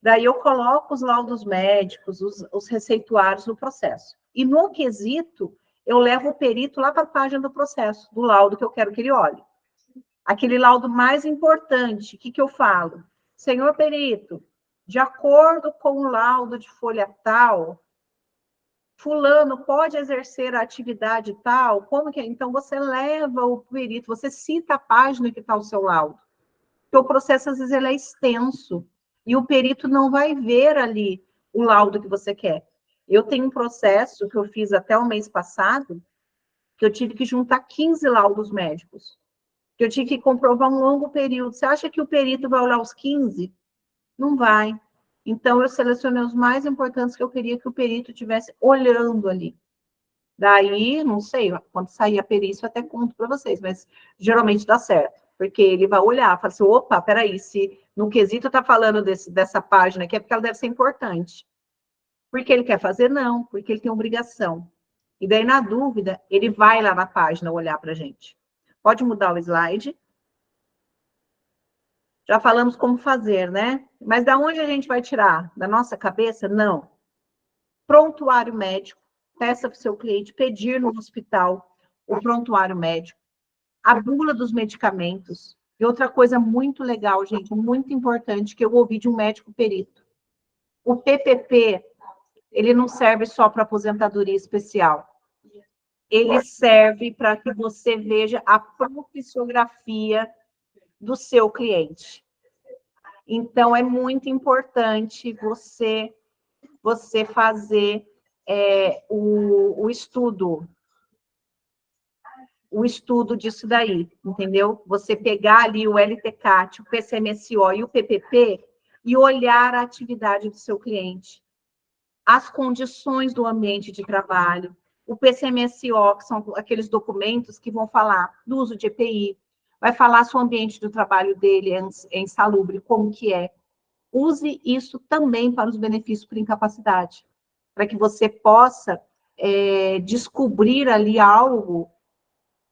S2: Daí eu coloco os laudos médicos, os receituários no processo. E no quesito, eu levo o perito lá para a página do processo, do laudo que eu quero que ele olhe. Aquele laudo mais importante, o que eu falo? Senhor perito, de acordo com o laudo de folha tal, fulano pode exercer a atividade tal, como que é? Então você leva o perito, você cita a página que está o seu laudo. Porque o processo, às vezes, ele é extenso. E o perito não vai ver ali o laudo que você quer. Eu tenho um processo que eu fiz até o mês passado, que eu tive que juntar 15 laudos médicos. Que eu tive que comprovar um longo período. Você acha que o perito vai olhar os 15? Não vai. Então, eu selecionei os mais importantes que eu queria que o perito estivesse olhando ali. Daí, não sei, quando sair a perícia, eu até conto para vocês, mas geralmente dá certo. Porque ele vai olhar, fala assim, opa, peraí, se no quesito está falando dessa página aqui, é porque ela deve ser importante. Porque ele quer fazer? Não, porque ele tem obrigação. E daí, na dúvida, ele vai lá na página olhar para a gente. Pode mudar o slide. Já falamos como fazer, né? Mas da onde a gente vai tirar? Da nossa cabeça? Não. Prontuário médico. Peça para o seu cliente pedir no hospital o prontuário médico. A bula dos medicamentos. E outra coisa muito legal, gente, muito importante, que eu ouvi de um médico perito. O PPP, ele não serve só para aposentadoria especial. Ele serve para que você veja a profissiografia do seu cliente. Então, é muito importante você fazer o estudo disso daí, entendeu? Você pegar ali o LTCAT, o PCMSO e o PPP e olhar a atividade do seu cliente, as condições do ambiente de trabalho, o PCMSO, que são aqueles documentos que vão falar do uso de EPI, vai falar se o ambiente do trabalho dele é insalubre, como que é. Use isso também para os benefícios por incapacidade, para que você possa descobrir ali algo,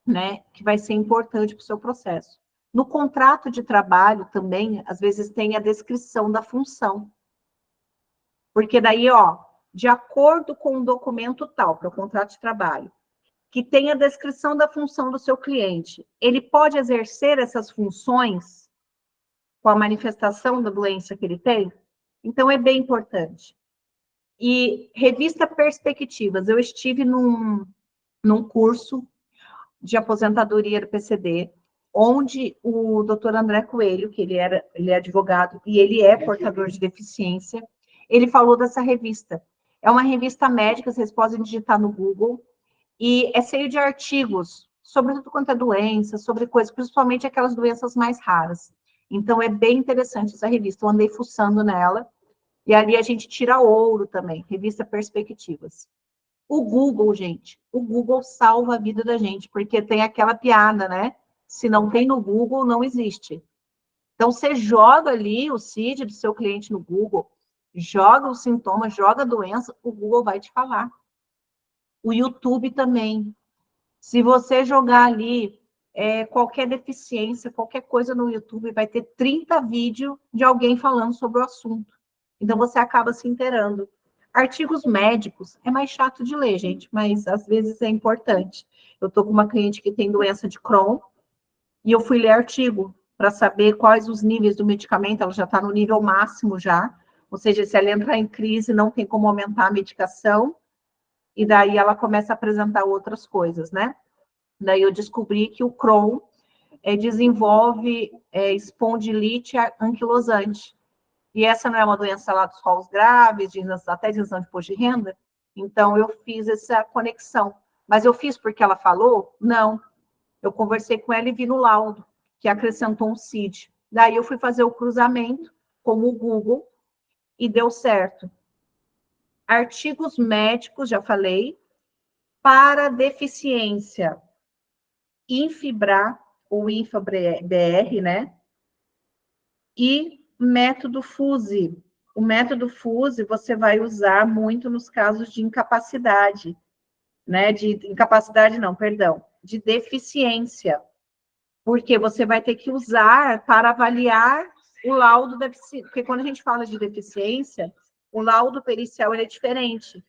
S2: né, que vai ser importante para o seu processo. No contrato de trabalho também, às vezes tem a descrição da função. Porque daí, ó, de acordo com o documento tal, para o contrato de trabalho, que tem a descrição da função do seu cliente, ele pode exercer essas funções com a manifestação da doença que ele tem? Então, é bem importante. E revista Perspectivas, eu estive num curso de aposentadoria do PCD, onde o doutor André Coelho, que ele é advogado e ele é portador de deficiência, ele falou dessa revista. É uma revista médica, vocês podem digitar no Google, e é cheio de artigos sobre tudo quanto é doença, sobre coisas, principalmente aquelas doenças mais raras. Então, é bem interessante essa revista. Eu andei fuçando nela, e ali a gente tira ouro também, revista Perspectivas. O Google, gente, o Google salva a vida da gente, porque tem aquela piada, né? Se não tem no Google, não existe. Então, você joga ali o CID do seu cliente no Google, joga os sintomas, joga a doença, o Google vai te falar. O YouTube também. Se você jogar ali qualquer deficiência, qualquer coisa no YouTube, vai ter 30 vídeos de alguém falando sobre o assunto. Então, você acaba se inteirando. Artigos médicos é mais chato de ler, gente, mas às vezes é importante. Eu estou com uma cliente que tem doença de Crohn e eu fui ler artigo para saber quais os níveis do medicamento. Ela já está no nível máximo já, ou seja, se ela entrar em crise, não tem como aumentar a medicação, e daí ela começa a apresentar outras coisas, né? Daí eu descobri que o Crohn desenvolve espondilite anquilosante. E essa não é uma doença lá dos rolos graves, até de isenção de imposto de renda? Então, eu fiz essa conexão. Mas eu fiz porque ela falou? Não. Eu conversei com ela e vi no laudo que acrescentou um CID. Daí eu fui fazer o cruzamento com o Google e deu certo. Artigos médicos, já falei, para deficiência. Infibra, ou InfaBR, né? E método FUSE. O método FUSE você vai usar muito nos casos de incapacidade, né? De deficiência. Porque você vai ter que usar para avaliar o laudo da deficiência. Porque quando a gente fala de deficiência, o laudo pericial ele é diferente.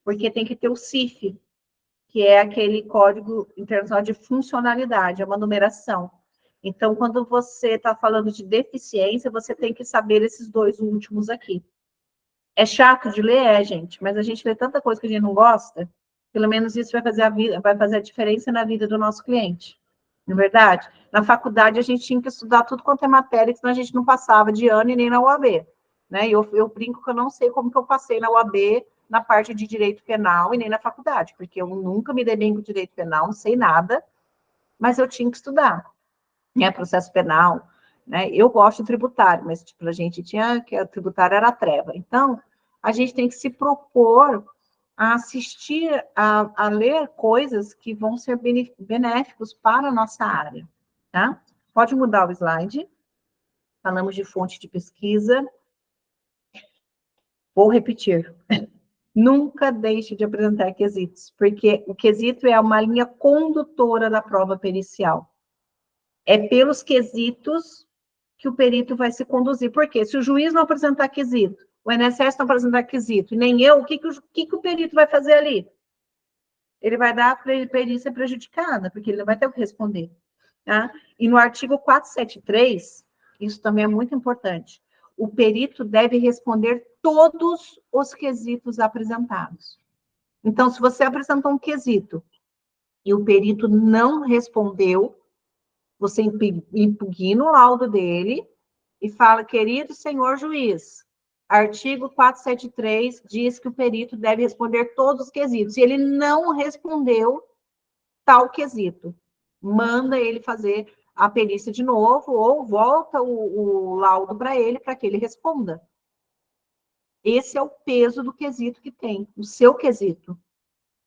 S2: Porque tem que ter o CIF, que é aquele Código Internacional de Funcionalidade, é uma numeração. Então, quando você está falando de deficiência, você tem que saber esses dois últimos aqui. É chato de ler, gente, mas a gente lê tanta coisa que a gente não gosta, pelo menos isso vai fazer a diferença na vida do nosso cliente. Não é verdade? Na faculdade, a gente tinha que estudar tudo quanto é matéria, senão a gente não passava de ano e nem na UAB. Né? Eu brinco que eu não sei como que eu passei na UAB na parte de direito penal e nem na faculdade, porque eu nunca me dei bem com direito penal, não sei nada, mas eu tinha que estudar. Né? Processo penal, né? Eu gosto de tributário, mas tipo, a gente tinha que a tributária era a treva. Então, a gente tem que se propor a assistir, a ler coisas que vão ser benéficos para a nossa área. Tá? Pode mudar o slide. Falamos de fonte de pesquisa. Vou repetir. Nunca deixe de apresentar quesitos, porque o quesito é uma linha condutora da prova pericial. É pelos quesitos que o perito vai se conduzir. Por quê? Se o juiz não apresentar quesito, o INSS não apresentar quesito, e nem eu, o que o perito vai fazer ali? Ele vai dar a perícia prejudicada, porque ele não vai ter o que responder. Tá? E no artigo 473, isso também é muito importante, o perito deve responder todos os quesitos apresentados. Então, se você apresentou um quesito e o perito não respondeu, você impugna o laudo dele e fala, querido senhor juiz, artigo 473 diz que o perito deve responder todos os quesitos. Se ele não respondeu tal quesito, manda ele fazer a perícia de novo ou volta o laudo para ele para que ele responda. Esse é o peso do quesito que tem, o seu quesito.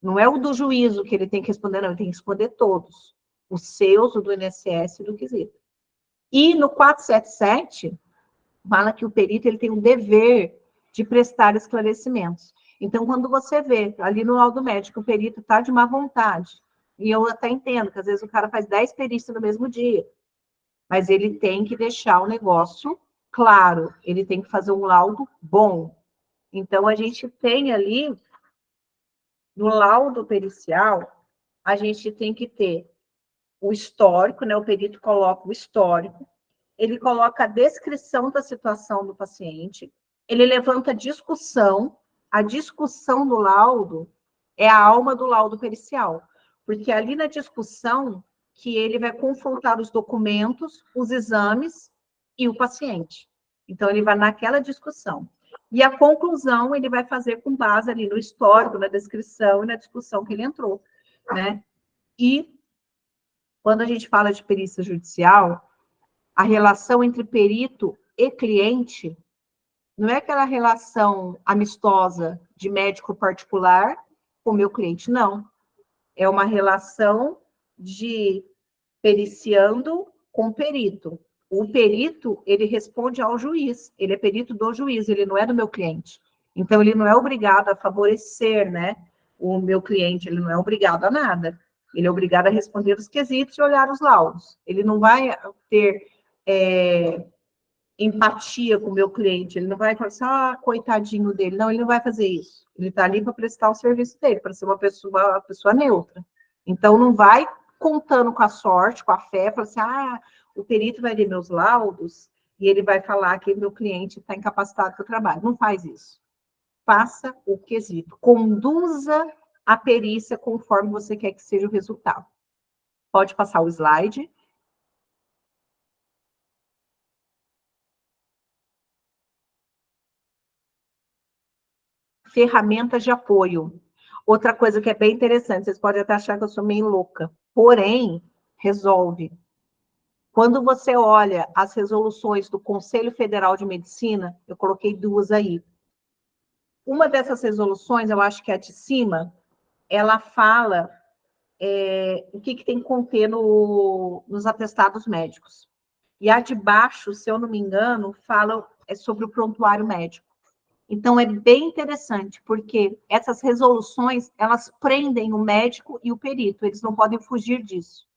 S2: Não é o do juízo que ele tem que responder, não, ele tem que responder todos. Os seus, o do INSS e do quesito. E no 477, fala que o perito ele tem o dever de prestar esclarecimentos. Então, quando você vê ali no laudo médico, o perito está de má vontade, e eu até entendo que às vezes o cara faz 10 perícias no mesmo dia, mas ele tem que deixar o negócio claro, ele tem que fazer um laudo bom. Então, a gente tem ali, no laudo pericial, a gente tem que ter o histórico, né? O perito coloca o histórico, ele coloca a descrição da situação do paciente, ele levanta a discussão do laudo é a alma do laudo pericial, porque ali na discussão que ele vai confrontar os documentos, os exames e o paciente. Então, ele vai naquela discussão. E a conclusão ele vai fazer com base ali no histórico, na descrição e na discussão que ele entrou, né? E quando a gente fala de perícia judicial, a relação entre perito e cliente não é aquela relação amistosa de médico particular com meu cliente, não. É uma relação de periciando com perito. O perito, ele responde ao juiz, ele é perito do juiz, ele não é do meu cliente. Então, ele não é obrigado a favorecer, né, o meu cliente, ele não é obrigado a nada. Ele é obrigado a responder os quesitos e olhar os laudos. Ele não vai ter empatia com o meu cliente, ele não vai falar assim, coitadinho dele. Não, ele não vai fazer isso. Ele está ali para prestar o serviço dele, para ser uma pessoa neutra. Então, não vai contando com a sorte, com a fé, falar assim, o perito vai ler meus laudos e ele vai falar que meu cliente está incapacitado para o trabalho. Não faz isso. Faça o quesito. Conduza a perícia conforme você quer que seja o resultado. Pode passar o slide. Ferramentas de apoio. Outra coisa que é bem interessante, vocês podem até achar que eu sou meio louca, porém, resolve. Quando você olha as resoluções do Conselho Federal de Medicina, eu coloquei 2 aí. Uma dessas resoluções, eu acho que é a de cima, ela fala o que tem que conter nos atestados médicos. E a de baixo, se eu não me engano, fala sobre o prontuário médico. Então, é bem interessante, porque essas resoluções, elas prendem o médico e o perito, eles não podem fugir disso.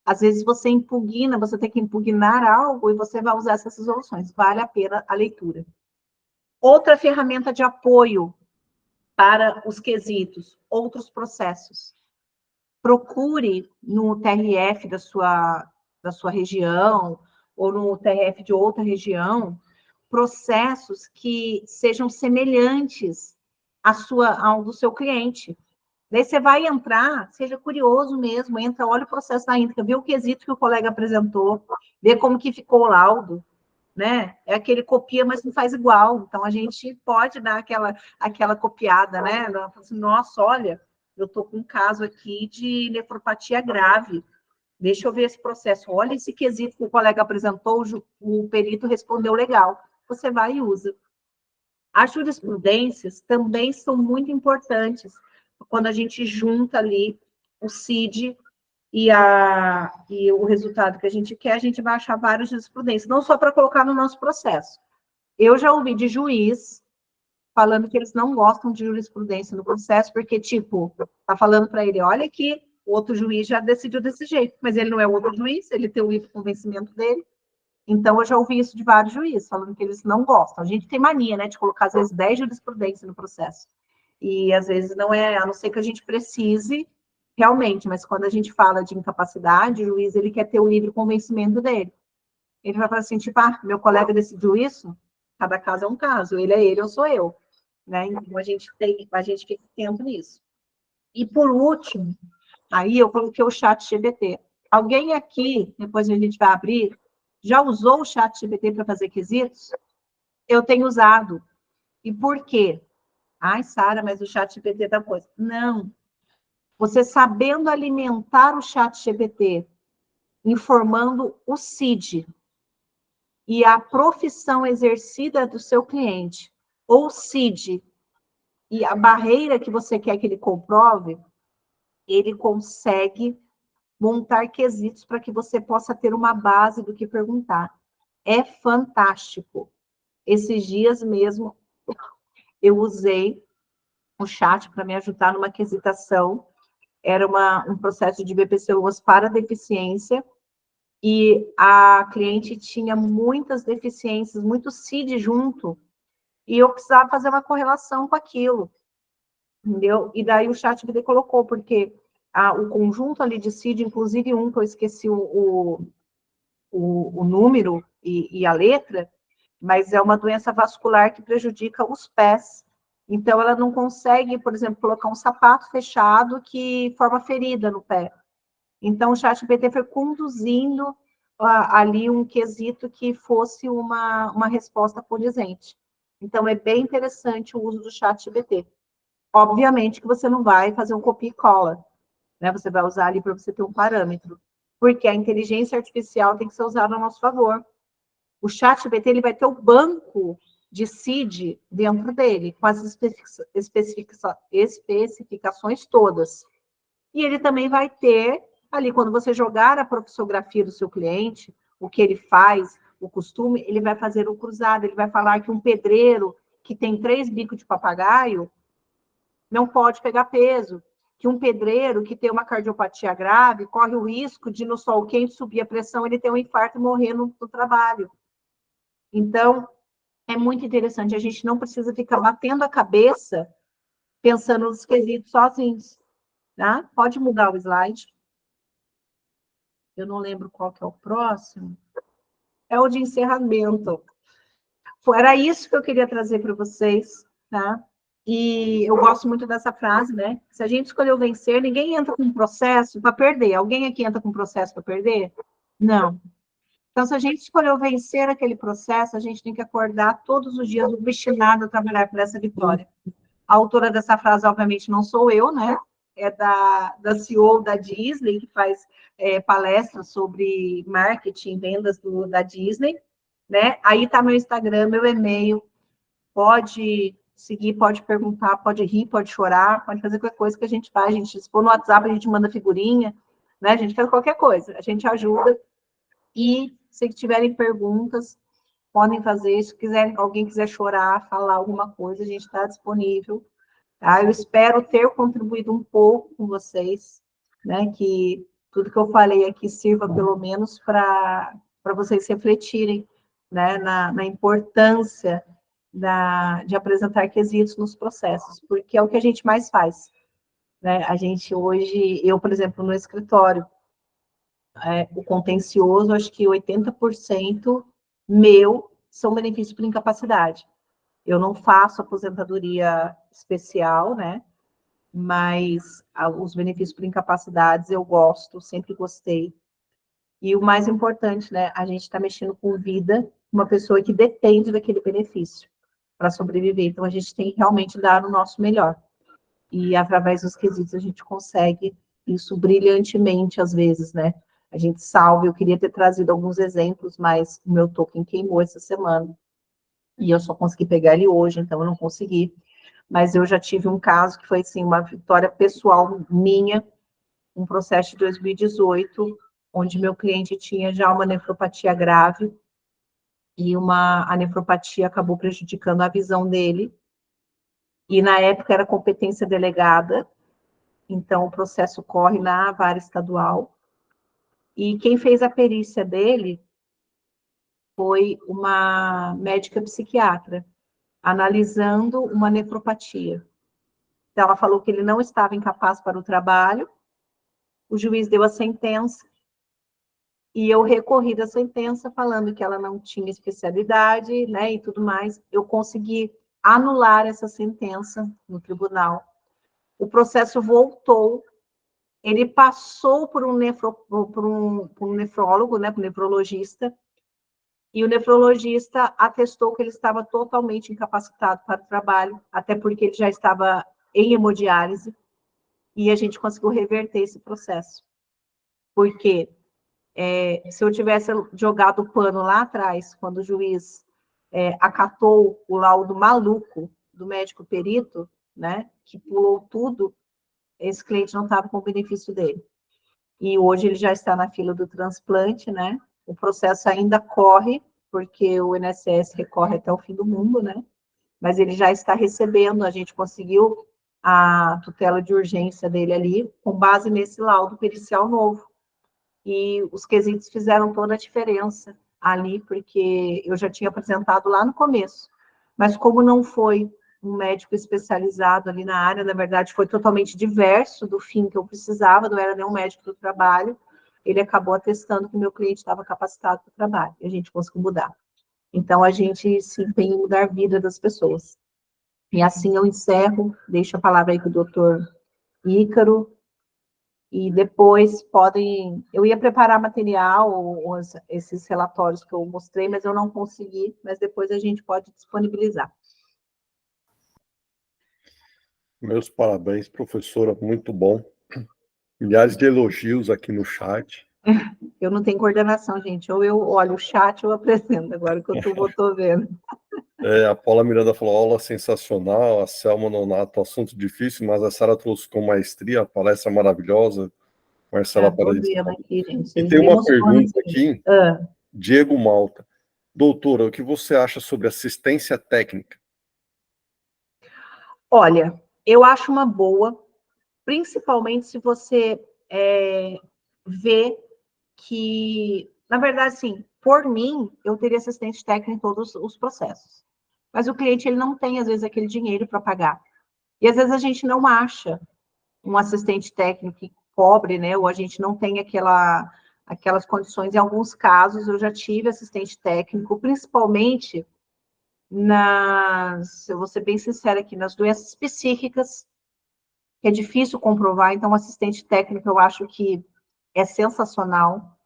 S2: Às vezes você impugna, você tem que impugnar algo e você vai usar essas resoluções. Vale a pena a leitura. Outra ferramenta de apoio para os quesitos, outros processos. Procure no TRF da sua região ou no TRF de outra região processos que sejam semelhantes ao do seu cliente. Daí você vai entrar, seja curioso mesmo, entra, olha o processo da íntegra, vê o quesito que o colega apresentou, vê como que ficou o laudo, né? É aquele copia, mas não faz igual. Então, a gente pode dar aquela copiada, né? Nossa, olha, eu estou com um caso aqui de nefropatia grave. Deixa eu ver esse processo. Olha esse quesito que o colega apresentou, o perito respondeu legal. Você vai e usa. As jurisprudências também são muito importantes quando a gente junta ali o CID e o resultado que a gente quer, a gente vai achar várias jurisprudências, não só para colocar no nosso processo. Eu já ouvi de juiz falando que eles não gostam de jurisprudência no processo, porque, tipo, tá falando para ele, olha que o outro juiz já decidiu desse jeito, mas ele não é o outro juiz, ele tem o livre convencimento dele. Então, eu já ouvi isso de vários juízes, falando que eles não gostam. A gente tem mania, né, de colocar, às vezes, 10 jurisprudências no processo. E, às vezes, não é, a não ser que a gente precise realmente, mas quando a gente fala de incapacidade, o juiz, ele quer ter o livre convencimento dele. Ele vai falar assim, tipo, meu colega decidiu isso? Cada caso é um caso, ele é ele, eu sou eu. Né? Então, a gente fica atento nisso. E, por último, aí eu coloquei o ChatGPT. Alguém aqui, depois a gente vai abrir, já usou o ChatGPT para fazer quesitos? Eu tenho usado. E por quê? Ai, Sara, mas o ChatGPT tá coisa. Não. Você sabendo alimentar o ChatGPT, informando o CID e a profissão exercida do seu cliente, ou CID e a barreira que você quer que ele comprove, ele consegue montar quesitos para que você possa ter uma base do que perguntar. É fantástico. Esses dias mesmo, eu usei o chat para me ajudar numa quesitação. Era um processo de BPCOAS para deficiência, e a cliente tinha muitas deficiências, muito CID junto, e eu precisava fazer uma correlação com aquilo, entendeu? E daí o ChatGPT colocou, porque o conjunto ali de CID, inclusive um que eu esqueci o número e a letra, mas é uma doença vascular que prejudica os pés. Então, ela não consegue, por exemplo, colocar um sapato fechado que forma ferida no pé. Então, o ChatGPT foi conduzindo ali um quesito que fosse uma resposta condizente. Então, é bem interessante o uso do ChatGPT. Obviamente que você não vai fazer um copia e cola, né? Você vai usar ali para você ter um parâmetro, porque a inteligência artificial tem que ser usada a nosso favor. O ChatGPT ele vai ter o banco de CID dentro dele, com as especificações todas. E ele também vai ter, ali, quando você jogar a profissografia do seu cliente, o que ele faz, o costume, ele vai fazer um cruzado, ele vai falar que um pedreiro que tem 3 bicos de papagaio não pode pegar peso, que um pedreiro que tem uma cardiopatia grave corre o risco de, no sol quente, subir a pressão, ele ter um infarto e morrer no trabalho. Então, é muito interessante, a gente não precisa ficar batendo a cabeça pensando nos quesitos sozinhos, tá? Pode mudar o slide. Eu não lembro qual que é o próximo. É o de encerramento. Era isso que eu queria trazer para vocês, tá? E eu gosto muito dessa frase, né? Se a gente escolheu vencer, ninguém entra com um processo para perder. Alguém aqui entra com um processo para perder? Não. Então, se a gente escolheu vencer aquele processo, a gente tem que acordar todos os dias obstinado a trabalhar por essa vitória. A autora dessa frase, obviamente, não sou eu, né? É da CEO da Disney, que faz palestras sobre marketing, vendas da Disney, né? Aí tá meu Instagram, meu e-mail, pode seguir, pode perguntar, pode rir, pode chorar, pode fazer qualquer coisa que a gente faz. A gente, se for no WhatsApp, a gente manda figurinha, né? A gente faz qualquer coisa, a gente ajuda. E se tiverem perguntas, podem fazer. Se alguém quiser chorar, falar alguma coisa, a gente está disponível. Tá? Eu espero ter contribuído um pouco com vocês, né? Que tudo que eu falei aqui sirva pelo menos para vocês refletirem, né? Na importância de apresentar quesitos nos processos, porque é o que a gente mais faz, né? A gente hoje, eu, por exemplo, no escritório, o contencioso, acho que 80% meu são benefícios por incapacidade. Eu não faço aposentadoria especial, né? Mas os benefícios por incapacidades eu gosto, sempre gostei. E o mais importante, né? A gente está mexendo com vida, uma pessoa que depende daquele benefício para sobreviver. Então, a gente tem que realmente dar o nosso melhor. E através dos quesitos a gente consegue isso brilhantemente, às vezes, né? A gente salva. Eu queria ter trazido alguns exemplos, mas o meu token queimou essa semana. E eu só consegui pegar ele hoje, então eu não consegui. Mas eu já tive um caso que foi, assim, uma vitória pessoal minha, um processo de 2018, onde meu cliente tinha já uma nefropatia grave, e a nefropatia acabou prejudicando a visão dele, e na época era competência delegada, então o processo corre na vara estadual, e quem fez a perícia dele foi uma médica psiquiatra, analisando uma nefropatia. Então, ela falou que ele não estava incapaz para o trabalho, o juiz deu a sentença, e eu recorri da sentença falando que ela não tinha especialidade, né, e tudo mais. Eu consegui anular essa sentença no tribunal. O processo voltou, ele passou por um nefrólogo, né, por um nefrologista, e o nefrologista atestou que ele estava totalmente incapacitado para o trabalho, até porque ele já estava em hemodiálise, e a gente conseguiu reverter esse processo. Porque se eu tivesse jogado o pano lá atrás, quando o juiz acatou o laudo maluco do médico perito, né, que pulou tudo, esse cliente não estava com o benefício dele. E hoje ele já está na fila do transplante, né? O processo ainda corre, porque o INSS recorre até o fim do mundo, né? Mas ele já está recebendo, a gente conseguiu a tutela de urgência dele ali, com base nesse laudo pericial novo. E os quesitos fizeram toda a diferença ali, porque eu já tinha apresentado lá no começo, mas como não foi um médico especializado ali na área, na verdade foi totalmente diverso do fim que eu precisava, não era nenhum médico do trabalho, ele acabou atestando que o meu cliente estava capacitado para o trabalho, e a gente conseguiu mudar. Então, a gente se empenha em mudar a vida das pessoas. E assim eu encerro, deixo a palavra aí para o doutor Ícaro, e depois podem... Eu ia preparar material, esses relatórios que eu mostrei, mas eu não consegui, mas depois a gente pode disponibilizar.
S1: Meus parabéns, professora, muito bom. Milhares de elogios aqui no chat.
S2: Eu não tenho coordenação, gente. Ou eu olho o chat ou eu apresento, agora que eu estou vendo.
S1: A Paula Miranda falou, aula sensacional, a Selma Nonato, assunto difícil, mas a Sara trouxe com maestria, palestra maravilhosa. Marcela
S2: Estou
S1: Paraíso.
S2: vendo aqui, gente.
S1: E tem uma pergunta aqui, Diego Malta. Doutora, o que você acha sobre assistência técnica?
S2: Olha, eu acho uma boa, principalmente se você vê que, na verdade, assim, por mim, eu teria assistente técnico em todos os processos. Mas o cliente, ele não tem, às vezes, aquele dinheiro para pagar. E, às vezes, a gente não acha um assistente técnico que cobre, né? Ou a gente não tem aquelas condições. Em alguns casos, eu já tive assistente técnico, principalmente eu vou ser bem sincera aqui, nas doenças específicas, que é difícil comprovar, então, assistente técnico, eu acho que é sensacional.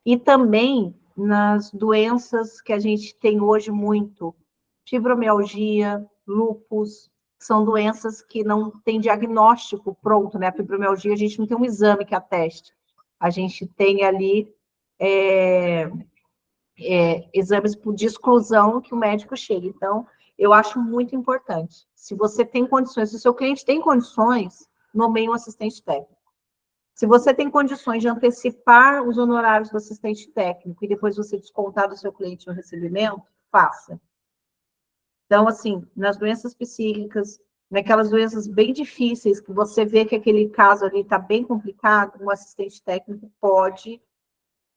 S2: E também nas doenças que a gente tem hoje muito, fibromialgia, lúpus, são doenças que não tem diagnóstico pronto, né? A fibromialgia, a gente não tem um exame que ateste. A gente tem ali exames de exclusão que o médico chega. Então, eu acho muito importante. Se você tem condições, se o seu cliente tem condições, nomeie um assistente técnico. Se você tem condições de antecipar os honorários do assistente técnico e depois você descontar do seu cliente o recebimento, faça. Então, assim, nas doenças psíquicas, naquelas doenças bem difíceis, que você vê que aquele caso ali está bem complicado, um assistente técnico pode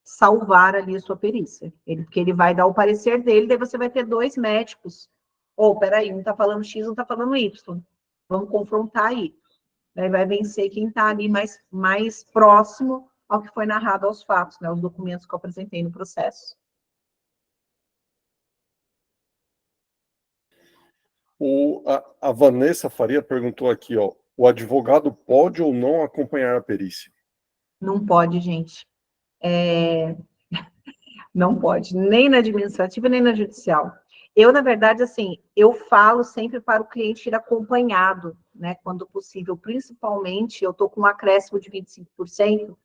S2: salvar ali a sua perícia. Porque ele vai dar o parecer dele, daí você vai ter dois médicos. Peraí, um está falando X, um está falando Y. Vamos confrontar aí. Daí vai vencer quem está ali mais próximo ao que foi narrado aos fatos, né? Os documentos que eu apresentei no processo.
S1: A Vanessa Faria perguntou aqui, ó, o advogado pode ou não acompanhar a perícia?
S2: Não pode, gente. Não pode, nem na administrativa, nem na judicial. Eu, na verdade, assim, eu falo sempre para o cliente ir acompanhado, né, quando possível. Principalmente, eu estou com um acréscimo de 25%,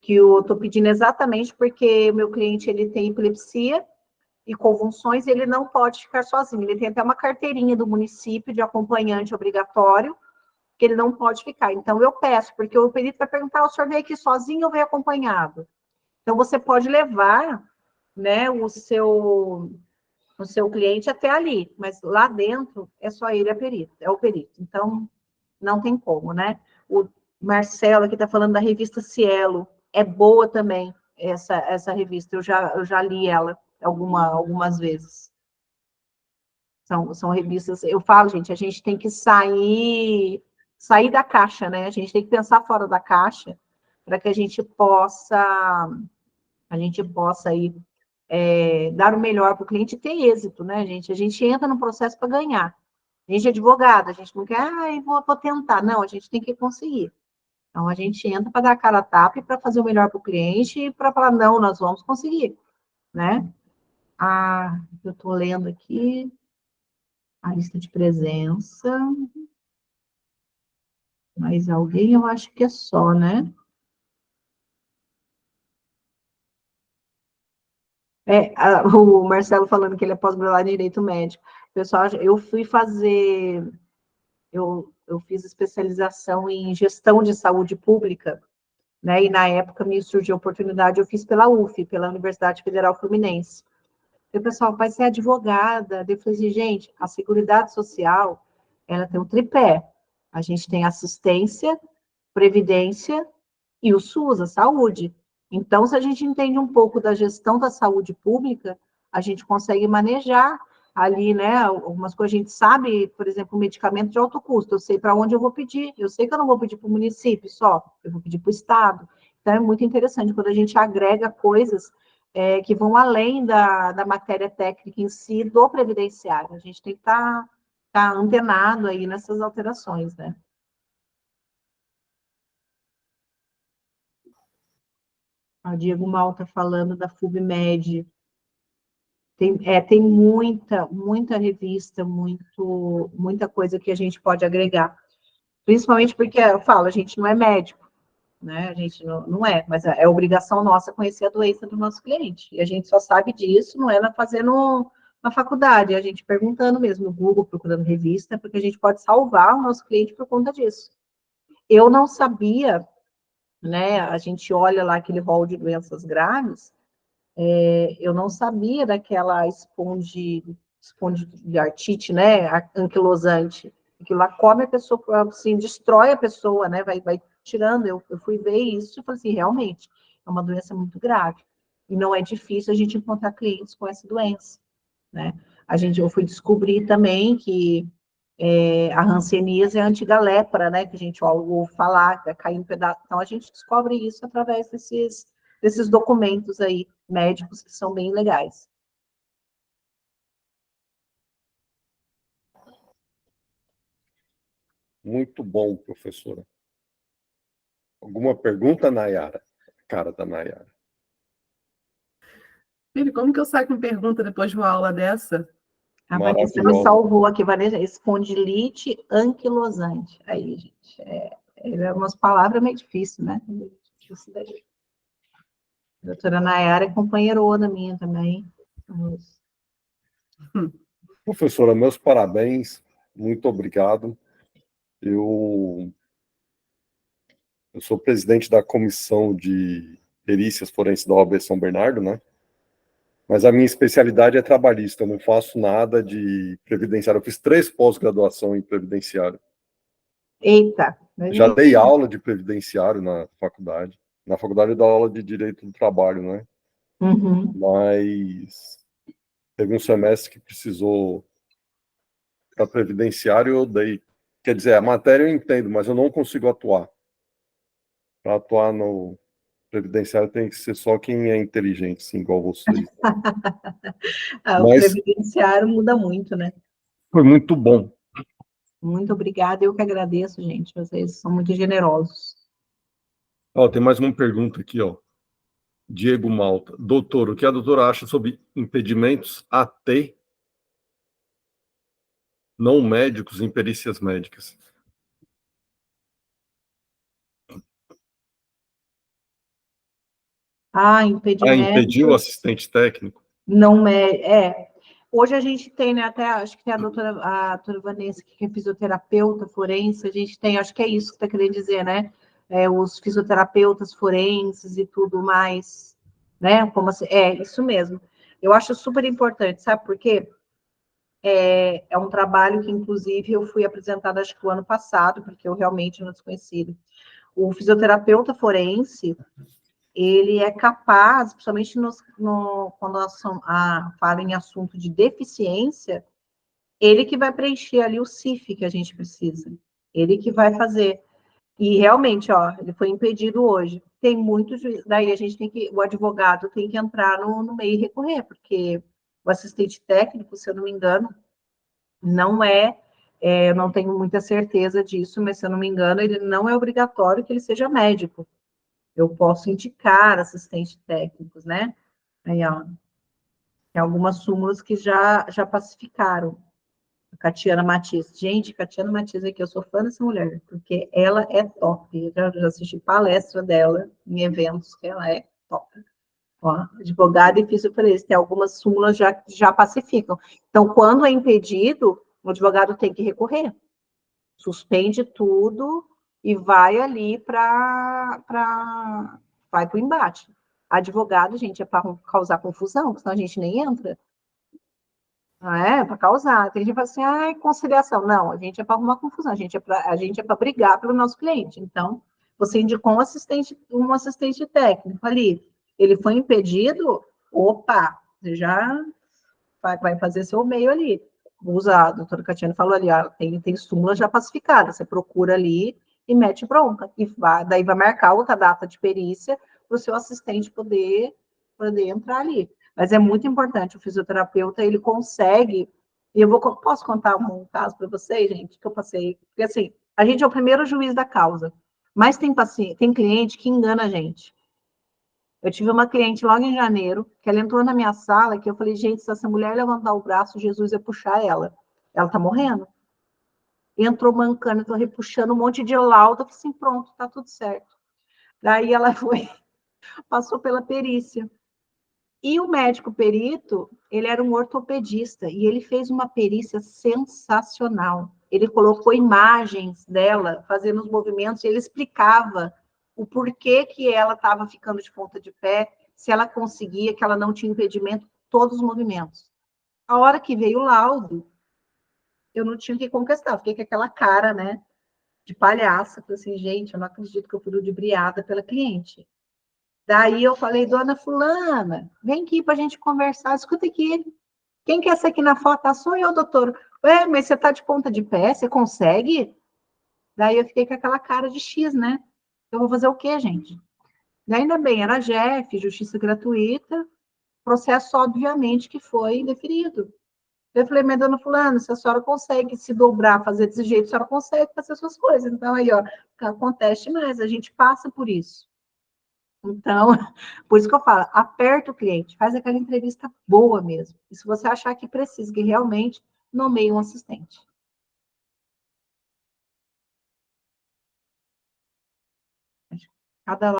S2: que eu estou pedindo exatamente porque o meu cliente, ele tem epilepsia e convulsões, e ele não pode ficar sozinho. Ele tem até uma carteirinha do município de acompanhante obrigatório, que ele não pode ficar. Então, eu peço, porque o perito vai perguntar, o senhor veio aqui sozinho ou veio acompanhado? Então, você pode levar, né, o seu cliente até ali, mas lá dentro é só ele é o perito. Então, não tem como, né? O Marcelo aqui está falando da revista Cielo, é boa também essa revista, eu já li ela algumas vezes. São revistas, eu falo, gente, a gente tem que sair da caixa, né? A gente tem que pensar fora da caixa para que a gente possa aí dar o melhor para o cliente e ter êxito, né, gente? A gente entra no processo para ganhar. A gente é advogado, a gente não quer, vou tentar. Não, a gente tem que conseguir. Então, a gente entra para dar a cara a tapa e para fazer o melhor para o cliente e para falar, não, nós vamos conseguir, né? Eu estou lendo aqui a lista de presença. Mais alguém? Eu acho que é só, né? O Marcelo falando que ele é pós-graduado em Direito Médico. Pessoal, eu fui fazer... Eu fiz especialização em gestão de saúde pública, né? E na época me surgiu a oportunidade, eu fiz pela UF, pela Universidade Federal Fluminense. E o pessoal vai ser advogada. Eu falei assim, gente, a Seguridade Social, ela tem um tripé. A gente tem assistência, previdência e o SUS, a saúde. Então, se a gente entende um pouco da gestão da saúde pública, a gente consegue manejar ali, né, algumas coisas a gente sabe, por exemplo, o medicamento de alto custo, eu sei para onde eu vou pedir, eu sei que eu não vou pedir para o município só, eu vou pedir para o estado. Então, é muito interessante quando a gente agrega coisas que vão além da matéria técnica em si do previdenciário. A gente tem que estar antenado aí nessas alterações, né? O Diego Mal está falando da FUBMED. Tem muita revista, muita coisa que a gente pode agregar. Principalmente porque, eu falo, a gente não é médico, né? A gente não é, mas é obrigação nossa conhecer a doença do nosso cliente. E a gente só sabe disso, não é fazendo na faculdade, a gente perguntando mesmo no Google, procurando revista, porque a gente pode salvar o nosso cliente por conta disso. Eu não sabia, né? A gente olha lá aquele rol de doenças graves, eu não sabia daquela espondiartite, né, anquilosante. Aquilo lá come a pessoa, assim, destrói a pessoa, né, vai tirando. Eu fui ver isso e falei assim, realmente, é uma doença muito grave. E não é difícil a gente encontrar clientes com essa doença, né. Eu fui descobrir também que a hanseníase é a antiga lepra, né, que a gente ouve falar, que vai cair um pedaço. Então, a gente descobre isso através desses documentos aí, médicos, que são bem legais.
S1: Muito bom, professora. Alguma pergunta, Nayara? Cara da Nayara.
S4: Filho, como que eu saio com pergunta depois de uma aula dessa?
S2: A Vanessa me salvou aqui, Vanessa, espondilite anquilosante. Aí, gente, umas palavras meio difíceis, né? A doutora Nayara é companheirona minha também.
S1: Professora, meus parabéns, muito obrigado. Eu sou presidente da comissão de perícias forenses da OAB São Bernardo, né? Mas a minha especialidade é trabalhista, eu não faço nada de previdenciário. Eu fiz 3 pós-graduação em previdenciário.
S2: Eita!
S1: Já dei aula de previdenciário na faculdade. Na faculdade eu dou aula de direito do trabalho, né?
S2: Uhum.
S1: Mas teve um semestre que precisou para previdenciário, eu dei. Quer dizer, a matéria eu entendo, mas eu não consigo atuar. Para atuar no previdenciário tem que ser só quem é inteligente, assim, igual vocês.
S2: O previdenciário muda muito, né?
S1: Foi muito bom.
S2: Muito obrigada, eu que agradeço, gente. Vocês são muito generosos.
S1: Tem mais uma pergunta aqui, ó. Diego Malta. Doutor, o que a doutora acha sobre impedimentos AT não médicos em perícias médicas?
S2: Impedimento.
S1: Impedir o assistente técnico?
S2: Não é. Hoje a gente tem, né, até acho que tem a doutora Vanessa, que é fisioterapeuta forense, a gente tem, acho que é isso que está querendo dizer, né? Os fisioterapeutas forenses e tudo mais, né? Como assim, isso mesmo. Eu acho super importante, sabe por quê? É um trabalho que, inclusive, eu fui apresentada, acho que o ano passado, porque eu realmente não desconhecia. O fisioterapeuta forense, ele é capaz, principalmente quando fala em assunto de deficiência, ele que vai preencher ali o CIF que a gente precisa. Ele que vai fazer. E realmente, ele foi impedido hoje. Tem muito juiz. Daí o advogado tem que entrar no meio e recorrer, porque o assistente técnico, se eu não me engano, não eu não tenho muita certeza disso, mas se eu não me engano, ele não é obrigatório que ele seja médico. Eu posso indicar assistentes técnicos, né? Aí, tem algumas súmulas que já pacificaram. A Catiana Matias. Gente, Catiana Matias aqui, eu sou fã dessa mulher, porque ela é top. Eu já assisti palestra dela em eventos, que ela é top. Advogado e fisioterapeuta, tem algumas súmulas já pacificam. Então, quando é impedido, o advogado tem que recorrer. Suspende tudo e vai ali vai para o embate. Advogado, gente, é para causar confusão, senão a gente nem entra. Não é? Para causar. Tem gente que fala assim, conciliação. Não, a gente é para arrumar confusão, a gente é para brigar pelo nosso cliente. Então, você indicou um assistente técnico ali. Ele foi impedido, opa, você já vai fazer seu meio ali. Usa, a doutora Catiane falou ali, ó, tem súmula já pacificada, você procura ali e mete bronca. Daí vai marcar outra data de perícia para o seu assistente poder entrar ali. Mas é muito importante, o fisioterapeuta, ele consegue, e posso contar um caso para vocês, gente, que eu passei, porque assim, a gente é o primeiro juiz da causa, mas tem cliente que engana a gente. Eu tive uma cliente logo em janeiro, que ela entrou na minha sala, que eu falei, gente, se essa mulher levantar o braço, Jesus ia puxar ela. Ela tá morrendo. Entrou mancando, entrou repuxando um monte de laudo, eu falei assim, pronto, tá tudo certo. Daí ela passou pela perícia. E o médico perito, ele era um ortopedista, e ele fez uma perícia sensacional. Ele colocou imagens dela fazendo os movimentos, e ele explicava o porquê que ela estava ficando de ponta de pé, se ela conseguia, que ela não tinha impedimento, todos os movimentos. A hora que veio o laudo, eu não tinha o que contestar, fiquei com aquela cara, né, de palhaça, falei assim, gente, eu não acredito que eu fui ludibriada pela cliente. Daí eu falei, dona fulana, vem aqui para a gente conversar, escuta aqui, quem quer ser aqui na foto? Ah, sou eu, doutor. Ué, mas você está de ponta de pé, você consegue? Daí eu fiquei com aquela cara de X, né? Eu vou fazer o quê, gente? Daí ainda bem, era JEF, justiça gratuita, processo obviamente que foi indeferido. Eu falei, mas dona fulana, se a senhora consegue se dobrar, fazer desse jeito, a senhora consegue fazer suas coisas. Então aí, ó, acontece mais, a gente passa por isso. Então, por isso que eu falo, aperta o cliente, faz aquela entrevista boa mesmo. E se você achar que precisa, que realmente, nomeie um assistente. Cada